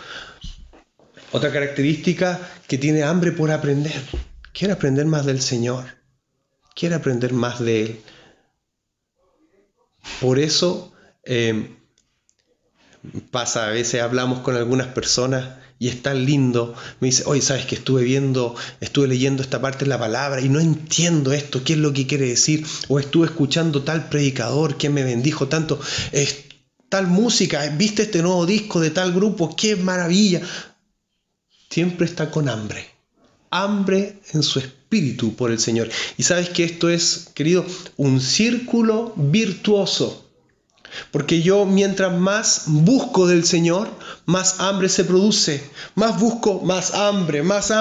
Otra característica, que tiene hambre por aprender. Quiere aprender más del Señor. Quiere aprender más de Él. Por eso pasa, a veces hablamos con algunas personas y es tan lindo. Me dice, oye, ¿sabes que estuve leyendo esta parte de la palabra y no entiendo esto? ¿Qué es lo que quiere decir? O estuve escuchando tal predicador que me bendijo tanto. Tal música, ¿viste este nuevo disco de tal grupo? ¡Qué maravilla! Siempre está con hambre. hambre en su espíritu por el Señor. Y sabes que esto es, querido, un círculo virtuoso. Porque yo, mientras más busco del Señor, más hambre se produce. Más busco, más hambre, más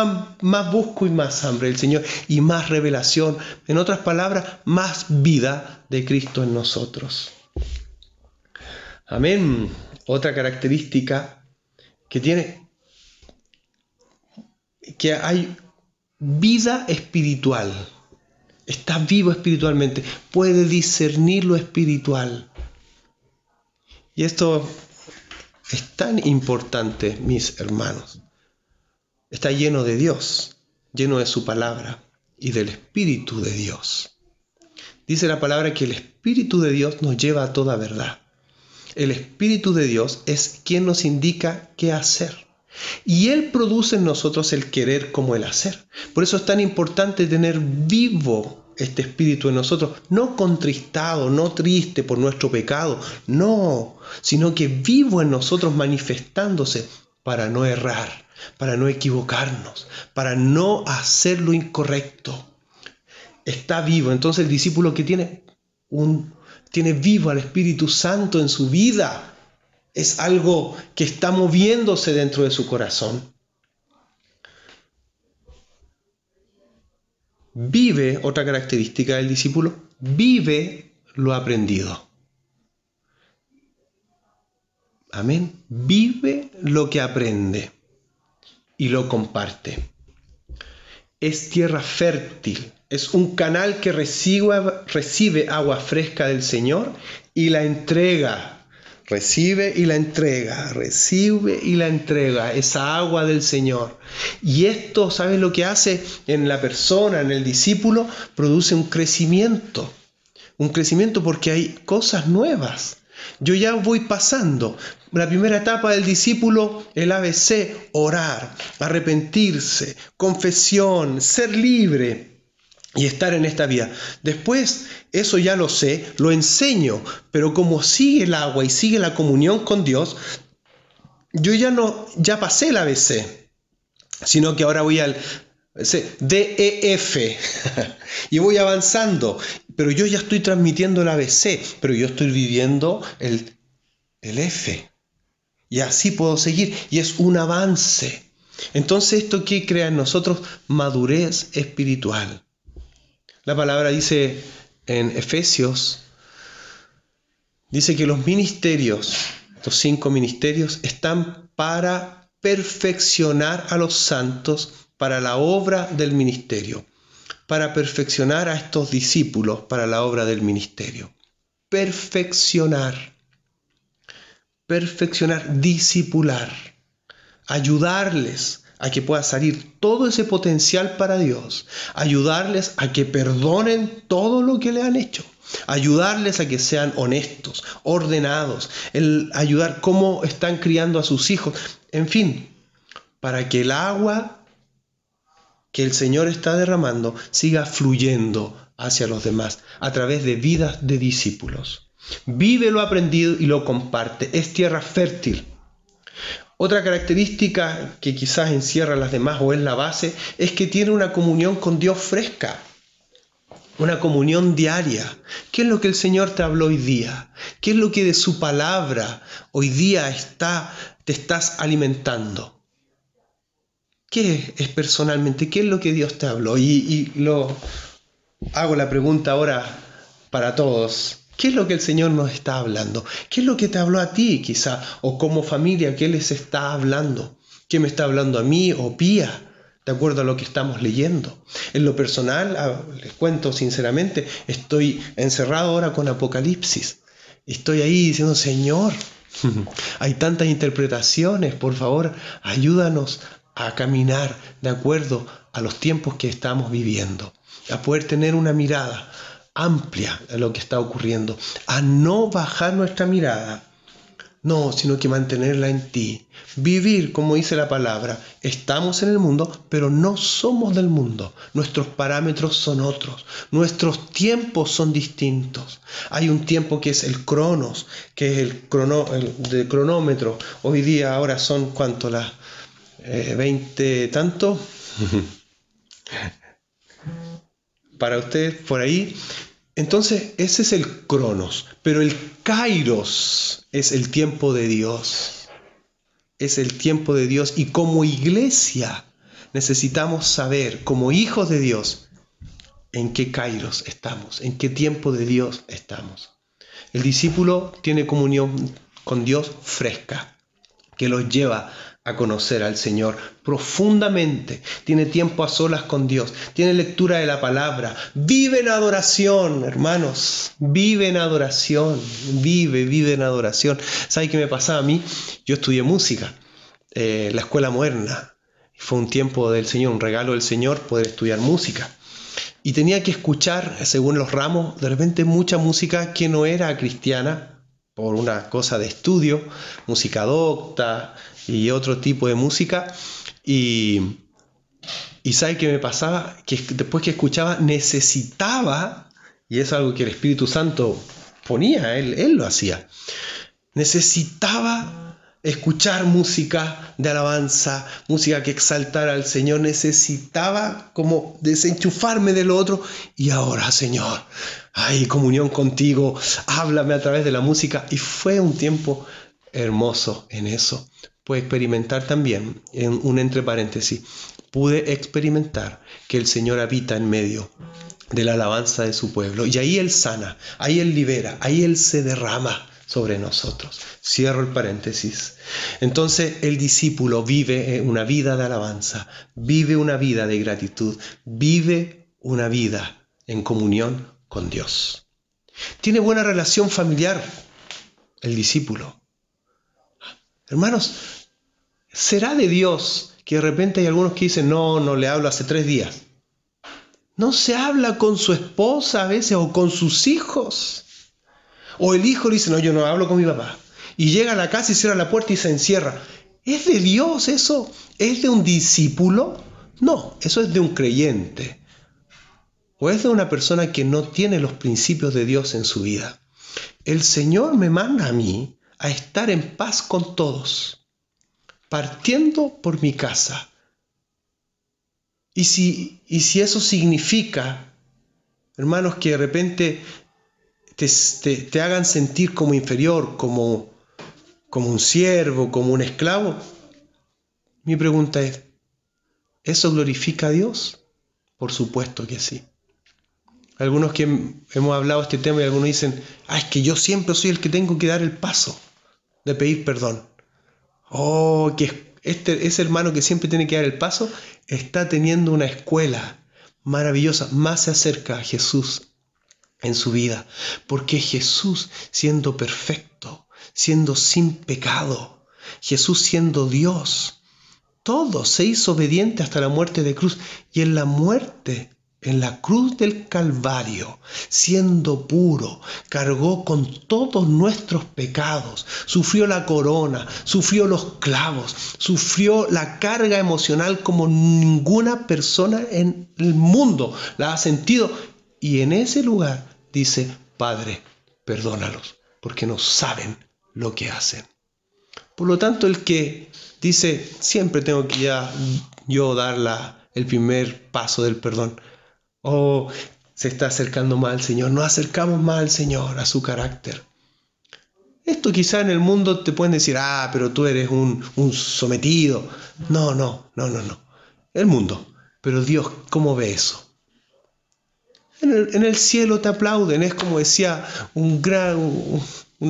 busco y más hambre del Señor. Y más revelación. En otras palabras, más vida de Cristo en nosotros. Amén. Otra característica que tiene, que hay vida espiritual. Está vivo espiritualmente. Puede discernir lo espiritual. Y esto es tan importante, mis hermanos. Está lleno de Dios, lleno de su palabra y del Espíritu de Dios. Dice la palabra que el Espíritu de Dios nos lleva a toda verdad. El Espíritu de Dios es quien nos indica qué hacer. Y Él produce en nosotros el querer como el hacer. Por eso es tan importante tener vivo este espíritu en nosotros, no contristado, no triste por nuestro pecado, no, sino que vivo en nosotros manifestándose para no errar, para no equivocarnos, para no hacer lo incorrecto. Está vivo. Entonces el discípulo que tiene vivo al Espíritu Santo en su vida, es algo que está moviéndose dentro de su corazón. Vive, otra característica del discípulo, vive lo aprendido. Amén. Vive lo que aprende y lo comparte. Es tierra fértil, es un canal que recibe agua fresca del Señor y la entrega. Recibe y la entrega esa agua del Señor. Y esto, ¿sabes lo que hace en la persona, en el discípulo? Produce un crecimiento porque hay cosas nuevas. Yo ya voy pasando. La primera etapa del discípulo, el ABC, orar, arrepentirse, confesión, ser libre y estar en esta vida. Después, eso ya lo sé, lo enseño, pero como sigue el agua y sigue la comunión con Dios, yo ya pasé el ABC, sino que ahora voy al DEF y voy avanzando, pero yo ya estoy transmitiendo el ABC, pero yo estoy viviendo el F. Y así puedo seguir, y es un avance. Entonces, ¿esto qué crea en nosotros? Madurez espiritual. La palabra dice en Efesios, dice que los ministerios, estos 5 ministerios, están para perfeccionar a los santos para la obra del ministerio, para perfeccionar a estos discípulos para la obra del ministerio. Perfeccionar, discipular, ayudarles a que pueda salir todo ese potencial para Dios, ayudarles a que perdonen todo lo que le han hecho, ayudarles a que sean honestos, ordenados, ayudar cómo están criando a sus hijos, en fin, para que el agua que el Señor está derramando siga fluyendo hacia los demás a través de vidas de discípulos. Vive lo aprendido y lo comparte. Es tierra fértil. Otra característica que quizás encierra las demás o es la base, es que tiene una comunión con Dios fresca, una comunión diaria. ¿Qué es lo que el Señor te habló hoy día? ¿Qué es lo que de su palabra hoy día te estás alimentando? ¿Qué es personalmente? ¿Qué es lo que Dios te habló? Y hago la pregunta ahora para todos. ¿Qué es lo que el Señor nos está hablando? ¿Qué es lo que te habló a ti quizá? O como familia, ¿qué les está hablando? ¿Qué me está hablando a mí o Pía? De acuerdo a lo que estamos leyendo. En lo personal, les cuento sinceramente, estoy encerrado ahora con Apocalipsis. Estoy ahí diciendo, Señor, hay tantas interpretaciones, por favor, ayúdanos a caminar de acuerdo a los tiempos que estamos viviendo, a poder tener una mirada amplia de lo que está ocurriendo, a no bajar nuestra mirada, no, sino que mantenerla en ti, vivir como dice la palabra, estamos en el mundo, pero no somos del mundo, nuestros parámetros son otros, nuestros tiempos son distintos, hay un tiempo que es el cronos, que es el cronómetro, hoy día ahora son ¿cuánto? Las 20 tanto, Para ustedes por ahí. Entonces ese es el Cronos, pero el Kairos es el tiempo de Dios. Es el tiempo de Dios, y como iglesia necesitamos saber, como hijos de Dios, en qué Kairos estamos, en qué tiempo de Dios estamos. El discípulo tiene comunión con Dios fresca, que los lleva a conocer al Señor profundamente. Tiene tiempo a solas con Dios, tiene lectura de la palabra, vive en adoración, hermanos, vive en adoración, vive en adoración. ¿Sabe qué me pasaba a mí? Yo estudié música, la escuela moderna. Fue un tiempo del Señor, un regalo del Señor poder estudiar música. Y tenía que escuchar, según los ramos, de repente mucha música que no era cristiana, por una cosa de estudio, música docta y otro tipo de música. Y ¿sabe qué me pasaba? Que después que escuchaba necesitaba, y es algo que el Espíritu Santo ponía, Él lo hacía, necesitaba escuchar música de alabanza, música que exaltara al Señor. Necesitaba como desenchufarme de lo otro. Y ahora, Señor, hay comunión contigo, háblame a través de la música. Y fue un tiempo hermoso en eso. Pude experimentar también, en un entre paréntesis, pude experimentar que el Señor habita en medio de la alabanza de su pueblo. Y ahí Él sana, ahí Él libera, ahí Él se derrama sobre nosotros. Cierro el paréntesis. Entonces el discípulo vive una vida de alabanza, vive una vida de gratitud, vive una vida en comunión con Dios. Tiene buena relación familiar el discípulo. Hermanos, ¿será de Dios que de repente hay algunos que dicen, no le hablo hace 3 días? No se habla con su esposa a veces o con sus hijos. O el hijo le dice, no, yo no hablo con mi papá. Y llega a la casa y cierra la puerta y se encierra. ¿Es de Dios eso? ¿Es de un discípulo? No, eso es de un creyente. O es de una persona que no tiene los principios de Dios en su vida. El Señor me manda a mí a estar en paz con todos, partiendo por mi casa. Y si eso significa, hermanos, que de repente te hagan sentir como inferior, como un siervo, como un esclavo, mi pregunta es, ¿eso glorifica a Dios? Por supuesto que sí. Algunos que hemos hablado de este tema y algunos dicen, es que yo siempre soy el que tengo que dar el paso de pedir perdón. Que ese hermano que siempre tiene que dar el paso está teniendo una escuela maravillosa, más se acerca a Jesús en su vida, porque Jesús siendo perfecto, siendo sin pecado, Jesús siendo Dios, todo se hizo obediente hasta la muerte de cruz, y en la muerte, en la cruz del Calvario, siendo puro, cargó con todos nuestros pecados, sufrió la corona, sufrió los clavos, sufrió la carga emocional como ninguna persona en el mundo la ha sentido, y en ese lugar dice, Padre, perdónalos, porque no saben lo que hacen. Por lo tanto, el que dice, siempre tengo que yo dar el primer paso del perdón, se está acercando más al Señor, nos acercamos más al Señor, a su carácter. Esto quizá en el mundo te pueden decir, pero tú eres un sometido. No. El mundo. Pero Dios, ¿cómo ve eso? En el cielo te aplauden. Es como decía un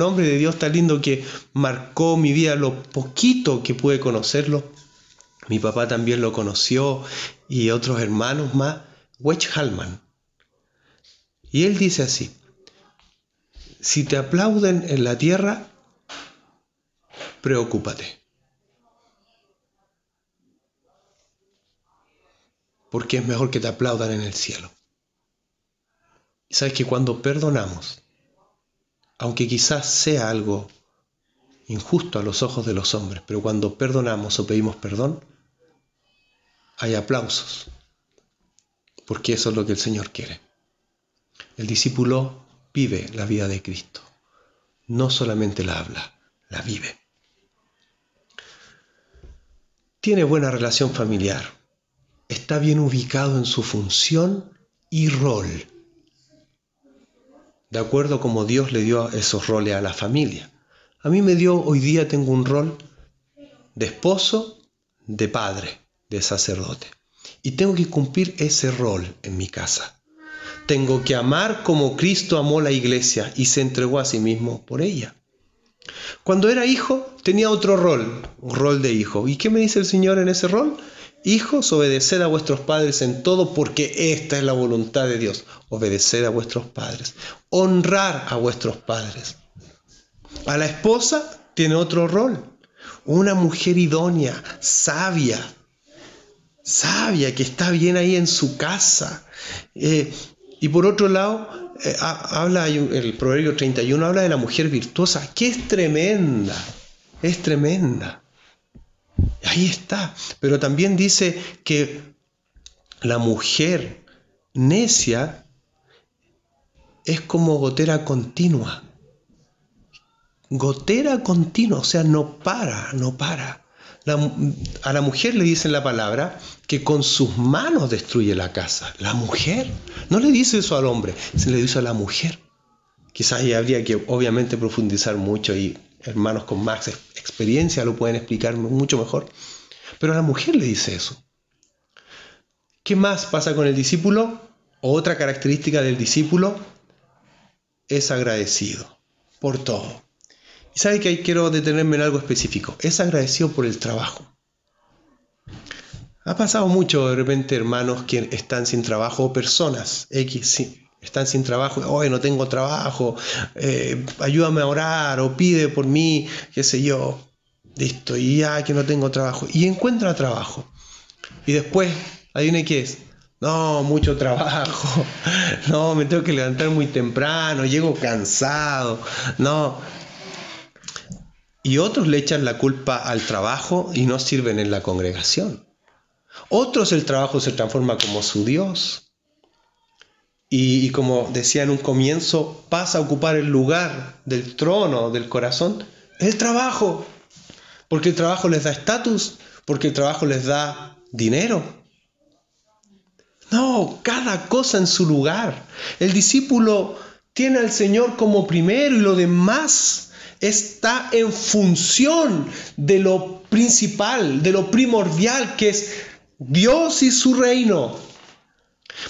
hombre de Dios tan lindo que marcó mi vida, lo poquito que pude conocerlo. Mi papá también lo conoció y otros hermanos más. Wedge Hallman. Y él dice así, si te aplauden en la tierra, preocúpate. Porque es mejor que te aplaudan en el cielo. Y sabes que cuando perdonamos, aunque quizás sea algo injusto a los ojos de los hombres, pero cuando perdonamos o pedimos perdón, hay aplausos. Porque eso es lo que el Señor quiere. El discípulo vive la vida de Cristo. No solamente la habla, la vive. Tiene buena relación familiar. está bien ubicado en su función y rol, de acuerdo a como Dios le dio esos roles a la familia. A mí hoy día tengo un rol de esposo, de padre, de sacerdote. Y tengo que cumplir ese rol en mi casa. Tengo que amar como Cristo amó la iglesia y se entregó a sí mismo por ella. Cuando era hijo tenía otro rol, un rol de hijo. ¿Y qué me dice el Señor en ese rol? Hijos, obedeced a vuestros padres en todo, porque esta es la voluntad de Dios. Obedeced a vuestros padres. Honrar a vuestros padres. A la esposa tiene otro rol. Una mujer idónea, sabia, que está bien ahí en su casa. Y por otro lado, el Proverbio 31 habla de la mujer virtuosa, que es tremenda. Ahí está. Pero también dice que la mujer necia es como gotera continua. Gotera continua, o sea, no para. A la mujer le dice en la palabra que con sus manos destruye la casa. La mujer. No le dice eso al hombre, se le dice a la mujer. Quizás ahí habría que obviamente profundizar mucho y hermanos con más experiencia lo pueden explicar mucho mejor. Pero a la mujer le dice eso. ¿Qué más pasa con el discípulo? Otra característica del discípulo es agradecido por todo. Y sabe que ahí quiero detenerme en algo específico. Es agradecido por el trabajo. Ha pasado mucho de repente hermanos que están sin trabajo, o personas X, sí, están sin trabajo. Hoy no tengo trabajo, ayúdame a orar o pide por mí, qué sé yo. Listo, y ya que no tengo trabajo. Y encuentra trabajo. Y después, adivine qué es. No, mucho trabajo. No, me tengo que levantar muy temprano, llego cansado. No. Y otros le echan la culpa al trabajo y no sirven en la congregación. Otros el trabajo se transforma como su Dios. Y como decía en un comienzo, pasa a ocupar el lugar del trono, del corazón, el trabajo. Porque el trabajo les da estatus, porque el trabajo les da dinero. No, cada cosa en su lugar. El discípulo tiene al Señor como primero y lo demás está en función de lo principal, de lo primordial que es Dios y su reino.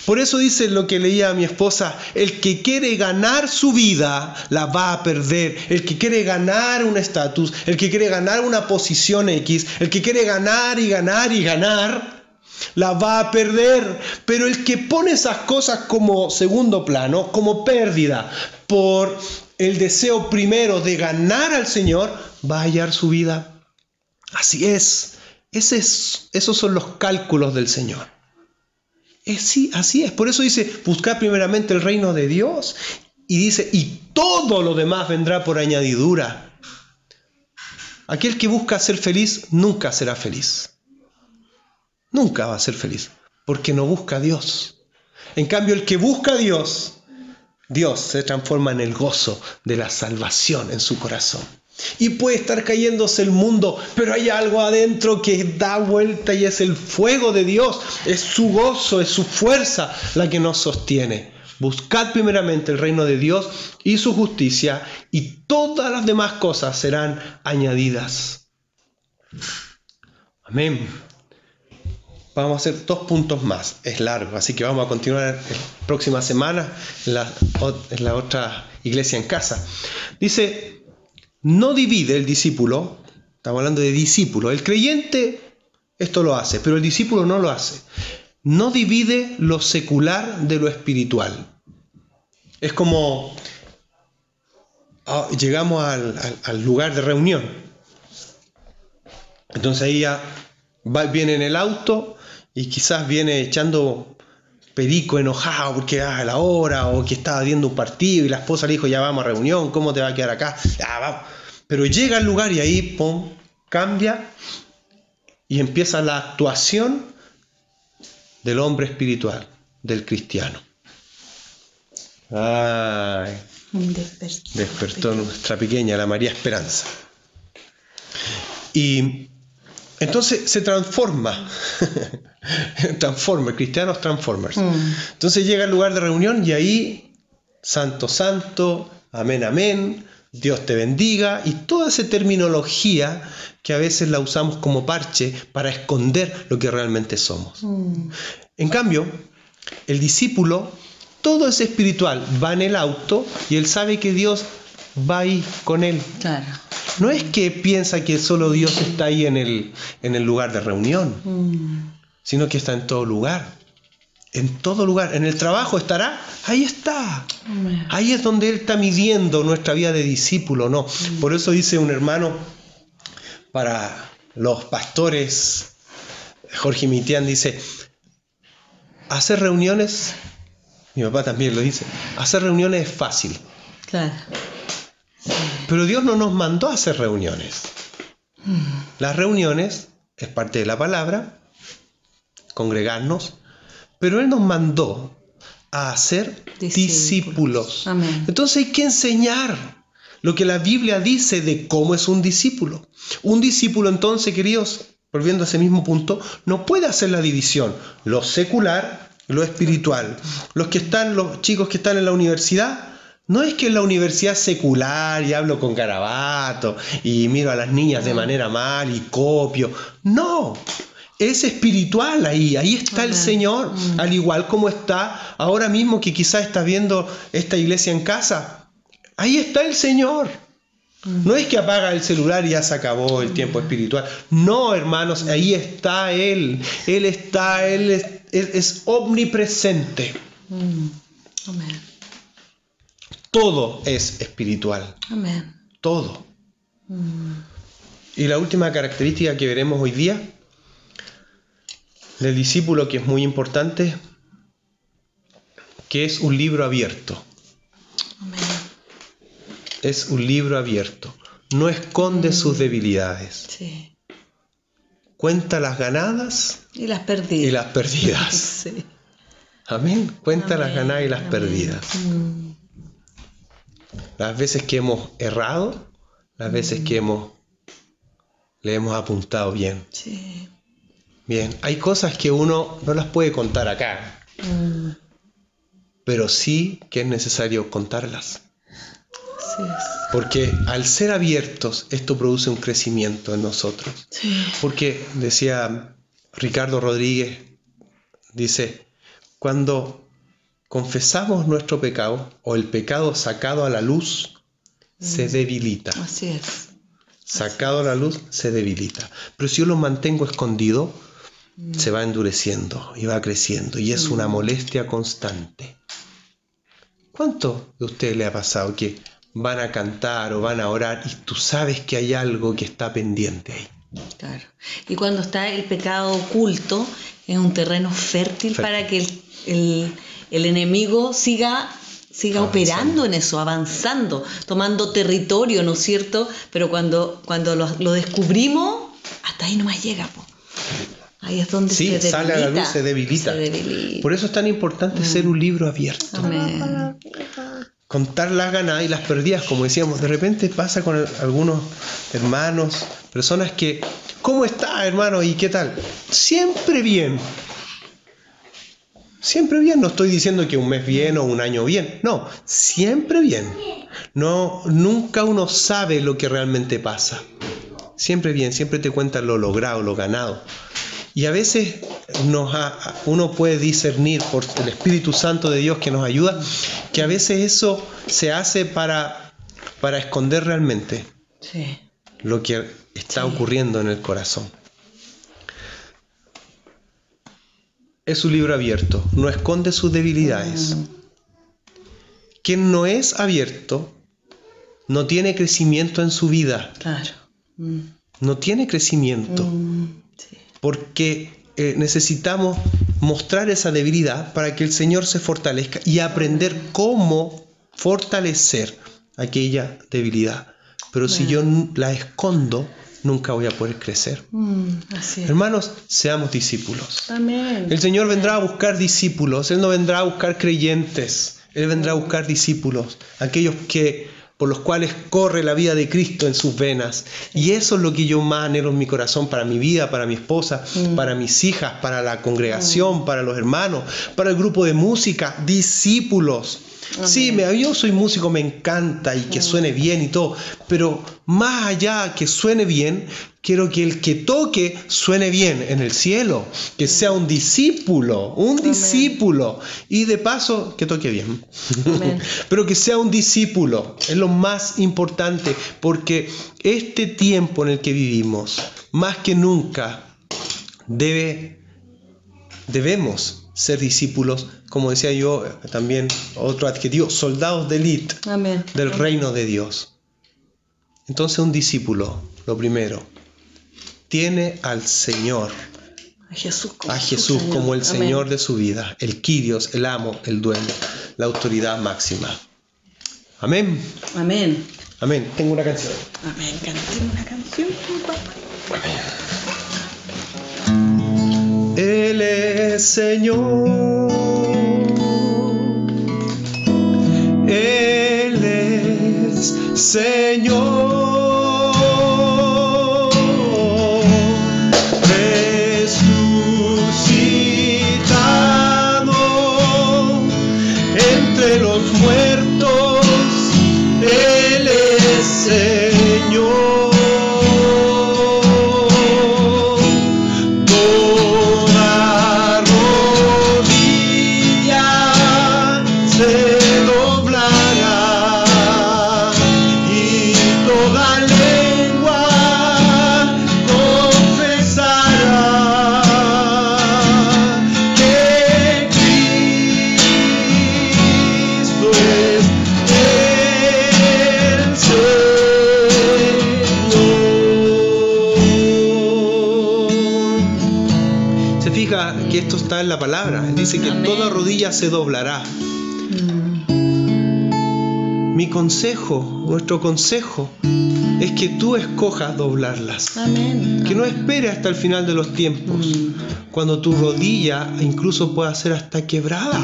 Por eso dice lo que leía a mi esposa, el que quiere ganar su vida la va a perder. El que quiere ganar un estatus, el que quiere ganar una posición X, el que quiere ganar y ganar y ganar, la va a perder. Pero el que pone esas cosas como segundo plano, como pérdida, por el deseo primero de ganar al Señor, va a hallar su vida. Así es. Esos son los cálculos del Señor. Sí, así es. Por eso dice, buscad primeramente el reino de Dios. Y dice, y todo lo demás vendrá por añadidura. Aquel que busca ser feliz, nunca será feliz. Nunca va a ser feliz, porque no busca a Dios. En cambio, el que busca a Dios, Dios se transforma en el gozo de la salvación en su corazón. Y puede estar cayéndose el mundo, pero hay algo adentro que da vuelta y es el fuego de Dios. Es su gozo, es su fuerza la que nos sostiene. Buscad primeramente el reino de Dios y su justicia, y todas las demás cosas serán añadidas. Amén. Vamos a hacer 2 puntos más. Es largo, así que vamos a continuar la próxima semana en la otra iglesia en casa. Dice, no divide el discípulo, estamos hablando de discípulo. El creyente esto lo hace, pero el discípulo no lo hace. No divide lo secular de lo espiritual. Es como llegamos al lugar de reunión. Entonces ahí ya viene en el auto y quizás viene echando perico enojado porque a la hora, o que estaba viendo un partido y la esposa le dijo, ya vamos a reunión, ¿cómo te va a quedar acá? Ya vamos. Pero llega al lugar y ahí pum, cambia y empieza la actuación del hombre espiritual, del cristiano. Ay, despertó nuestra pequeña, la María Esperanza. Y entonces se transforma. Transformers, cristianos Transformers. Entonces llega al lugar de reunión y ahí, santo, santo, amén, amén, Dios te bendiga, y toda esa terminología que a veces la usamos como parche para esconder lo que realmente somos. En cambio, el discípulo, todo es espiritual, va en el auto y él sabe que Dios va ahí con él. Claro. No es que piensa que solo Dios está ahí en el lugar de reunión, sino que está en todo lugar. En todo lugar. En el trabajo estará, ahí está. Amén. Ahí es donde Él está midiendo nuestra vida de discípulo, ¿no? Por eso dice un hermano para los pastores, Jorge Mitián dice, hacer reuniones, mi papá también lo dice, hacer reuniones es fácil. Claro. Pero Dios no nos mandó a hacer reuniones. Las reuniones es parte de la palabra, congregarnos, pero Él nos mandó a hacer discípulos. Amén. Entonces hay que enseñar lo que la Biblia dice de cómo es un discípulo. Un discípulo, entonces, queridos, volviendo a ese mismo punto, no puede hacer la división, lo secular, lo espiritual. Los chicos que están en la universidad, no es que en la universidad secular y hablo con garabato y miro a las niñas de manera mal y copio. No, es espiritual ahí está el Señor, al igual como está ahora mismo que quizás estás viendo esta iglesia en casa. Ahí está el Señor. No es que apaga el celular y ya se acabó el tiempo espiritual. No, hermanos, ahí está Él. Él está, Él es omnipresente. Amén. Todo es espiritual. Amén. Todo. Y la última característica que veremos hoy día del discípulo, que es muy importante, que es un libro abierto. Amén. Es un libro abierto. No esconde sus debilidades. Sí. Cuenta las ganadas Y las perdidas. Sí. Amén. Cuenta las ganadas y las Amén. perdidas. Las veces que hemos errado, las veces que le hemos apuntado bien. Sí. Bien, hay cosas que uno no las puede contar acá, pero sí que es necesario contarlas. Así es. Porque al ser abiertos, esto produce un crecimiento en nosotros. Sí. Porque decía Ricardo Rodríguez, dice, cuando confesamos nuestro pecado o el pecado sacado a la luz, se debilita. Así es. Sacado a la luz, se debilita. Pero si yo lo mantengo escondido, se va endureciendo y va creciendo. Y es una molestia constante. ¿Cuánto de ustedes le ha pasado que van a cantar o van a orar y tú sabes que hay algo que está pendiente ahí? Claro. Y cuando está el pecado oculto, es un terreno fértil para que el enemigo siga operando en eso, avanzando, tomando territorio, ¿no es cierto? Pero cuando lo descubrimos, hasta ahí nomás llega, po. Ahí es donde se debilita. Sale a la luz, se debilita. Por eso es tan importante ser un libro abierto. Amén. Contar las ganadas y las perdidas, como decíamos. De repente pasa con algunos hermanos, personas que, ¿cómo está, hermano? ¿Y qué tal? Siempre bien. Siempre bien. No estoy diciendo que un mes bien o un año bien. No, siempre bien. No, nunca uno sabe lo que realmente pasa. Siempre bien, siempre te cuentan lo logrado, lo ganado. Y a veces uno puede discernir por el Espíritu Santo de Dios que nos ayuda, que a veces eso se hace para esconder realmente lo que está ocurriendo en el corazón. Es un libro abierto, no esconde sus debilidades. Quien no es abierto no tiene crecimiento en su vida. Claro. No tiene crecimiento. Porque necesitamos mostrar esa debilidad para que el Señor se fortalezca y aprender cómo fortalecer aquella debilidad. Pero si yo la escondo, nunca voy a poder crecer. Así es. Hermanos, seamos discípulos. Amén. El Señor vendrá a buscar discípulos. Él no vendrá a buscar creyentes. Él vendrá a buscar discípulos. Aquellos que por los cuales corre la vida de Cristo en sus venas. Y eso es lo que yo más anhelo en mi corazón, para mi vida, para mi esposa, para mis hijas, para la congregación, para los hermanos, para el grupo de música, discípulos. Amén. Sí, yo soy músico, me encanta y que suene bien y todo, pero más allá que suene bien, quiero que el que toque suene bien en el cielo, que sea un discípulo, y de paso que toque bien. Pero que sea un discípulo, es lo más importante, porque este tiempo en el que vivimos, más que nunca, debemos ser discípulos, como decía yo también, otro adjetivo, soldados de élite del reino de Dios. Entonces un discípulo, lo primero, tiene al Señor, a Jesús como el Señor de su vida, el Kyrios, el amo, el dueño, la autoridad máxima. Amén. Amén. Amén. Tengo una canción. Amén. Cantemos una canción, papá. Amén. Él es Señor, Él es Señor, resucitado entre los muertos, Él es Señor. Que esto está en la palabra. Dice que toda rodilla se doblará. Mi consejo, nuestro consejo, es que tú escojas doblarlas. Amén. Que no esperes hasta el final de los tiempos, cuando tu rodilla incluso pueda ser hasta quebrada,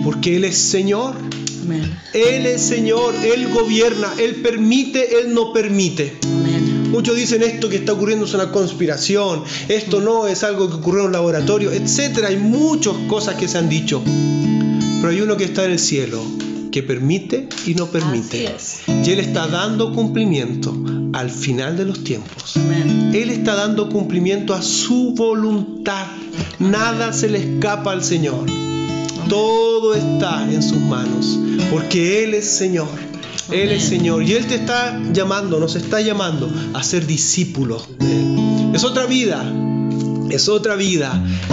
porque Él es Señor. Amén. Él es Señor, Él gobierna, Él permite, Él no permite. Amén. Muchos dicen esto que está ocurriendo es una conspiración, esto no es algo que ocurrió en un laboratorio, etc. Hay muchas cosas que se han dicho, pero hay uno que está en el cielo, que permite y no permite. Así es. Y Él está dando cumplimiento al final de los tiempos. Amén. Él está dando cumplimiento a su voluntad. Nada se le escapa al Señor. Todo está en sus manos, porque Él es Señor. Él es Señor y Él te está llamando, nos está llamando a ser discípulos de Él. Es otra vida,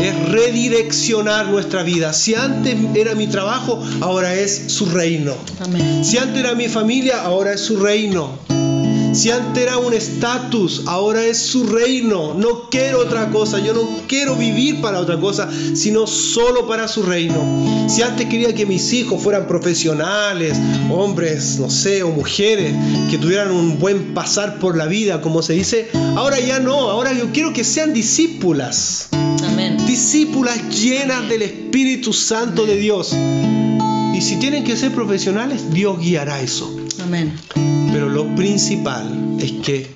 es redireccionar nuestra vida. Si antes era mi trabajo, ahora es su reino. Amén. Si antes era mi familia, ahora es su reino. Si antes era un estatus, ahora es su reino. No quiero otra cosa, yo no quiero vivir para otra cosa, sino solo para su reino. Si antes quería que mis hijos fueran profesionales, hombres, no sé, o mujeres, que tuvieran un buen pasar por la vida, como se dice, ahora ya no, ahora yo quiero que sean discípulas. Amén. Discípulas llenas del Espíritu Santo de Dios. Y si tienen que ser profesionales, Dios guiará eso. Amén. Pero lo principal es que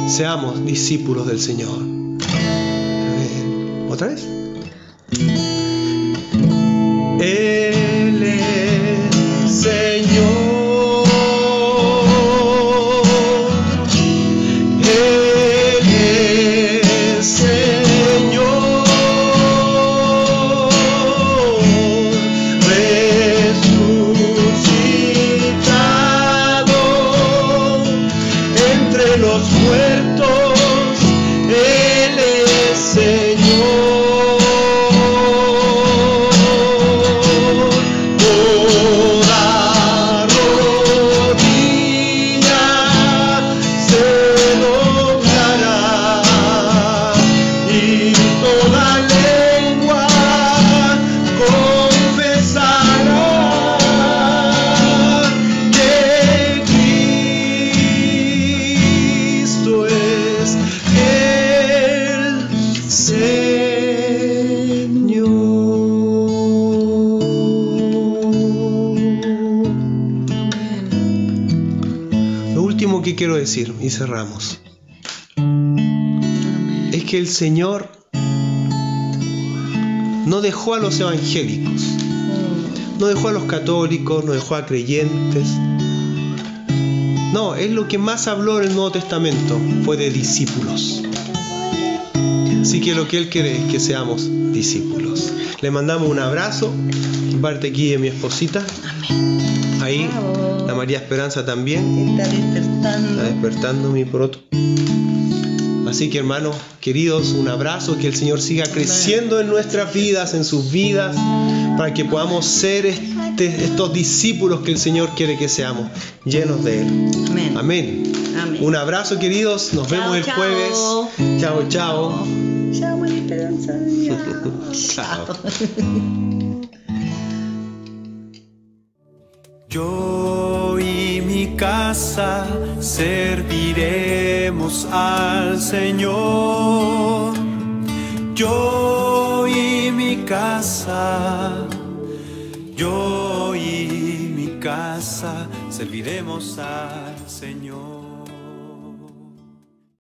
seamos discípulos del Señor. ¿Otra vez? Él es Señor. Él es Señor. Resucitado entre los muertos, Él es Señor. quiero decir y cerramos. Es que el Señor no dejó a los evangélicos, no dejó a los católicos, no dejó a creyentes. No, Él lo que más habló en el Nuevo Testamento fue de discípulos. Así que lo que Él quiere es que seamos discípulos. Le mandamos un abrazo, parte aquí de mi esposita. Amén. Ahí, Bravo. la María Esperanza también. Está despertando. Está despertando mi proto. Así que, hermanos queridos, un abrazo, que el Señor siga creciendo en nuestras vidas, en sus vidas, para que podamos ser estos discípulos que el Señor quiere que seamos, llenos de Él. Amén. Amén. Amén. Un abrazo, queridos, nos vemos el jueves. Chao, chao. Chao, María Esperanza. Chao. Yo y mi casa serviremos al Señor. Yo y mi casa, yo y mi casa serviremos al Señor.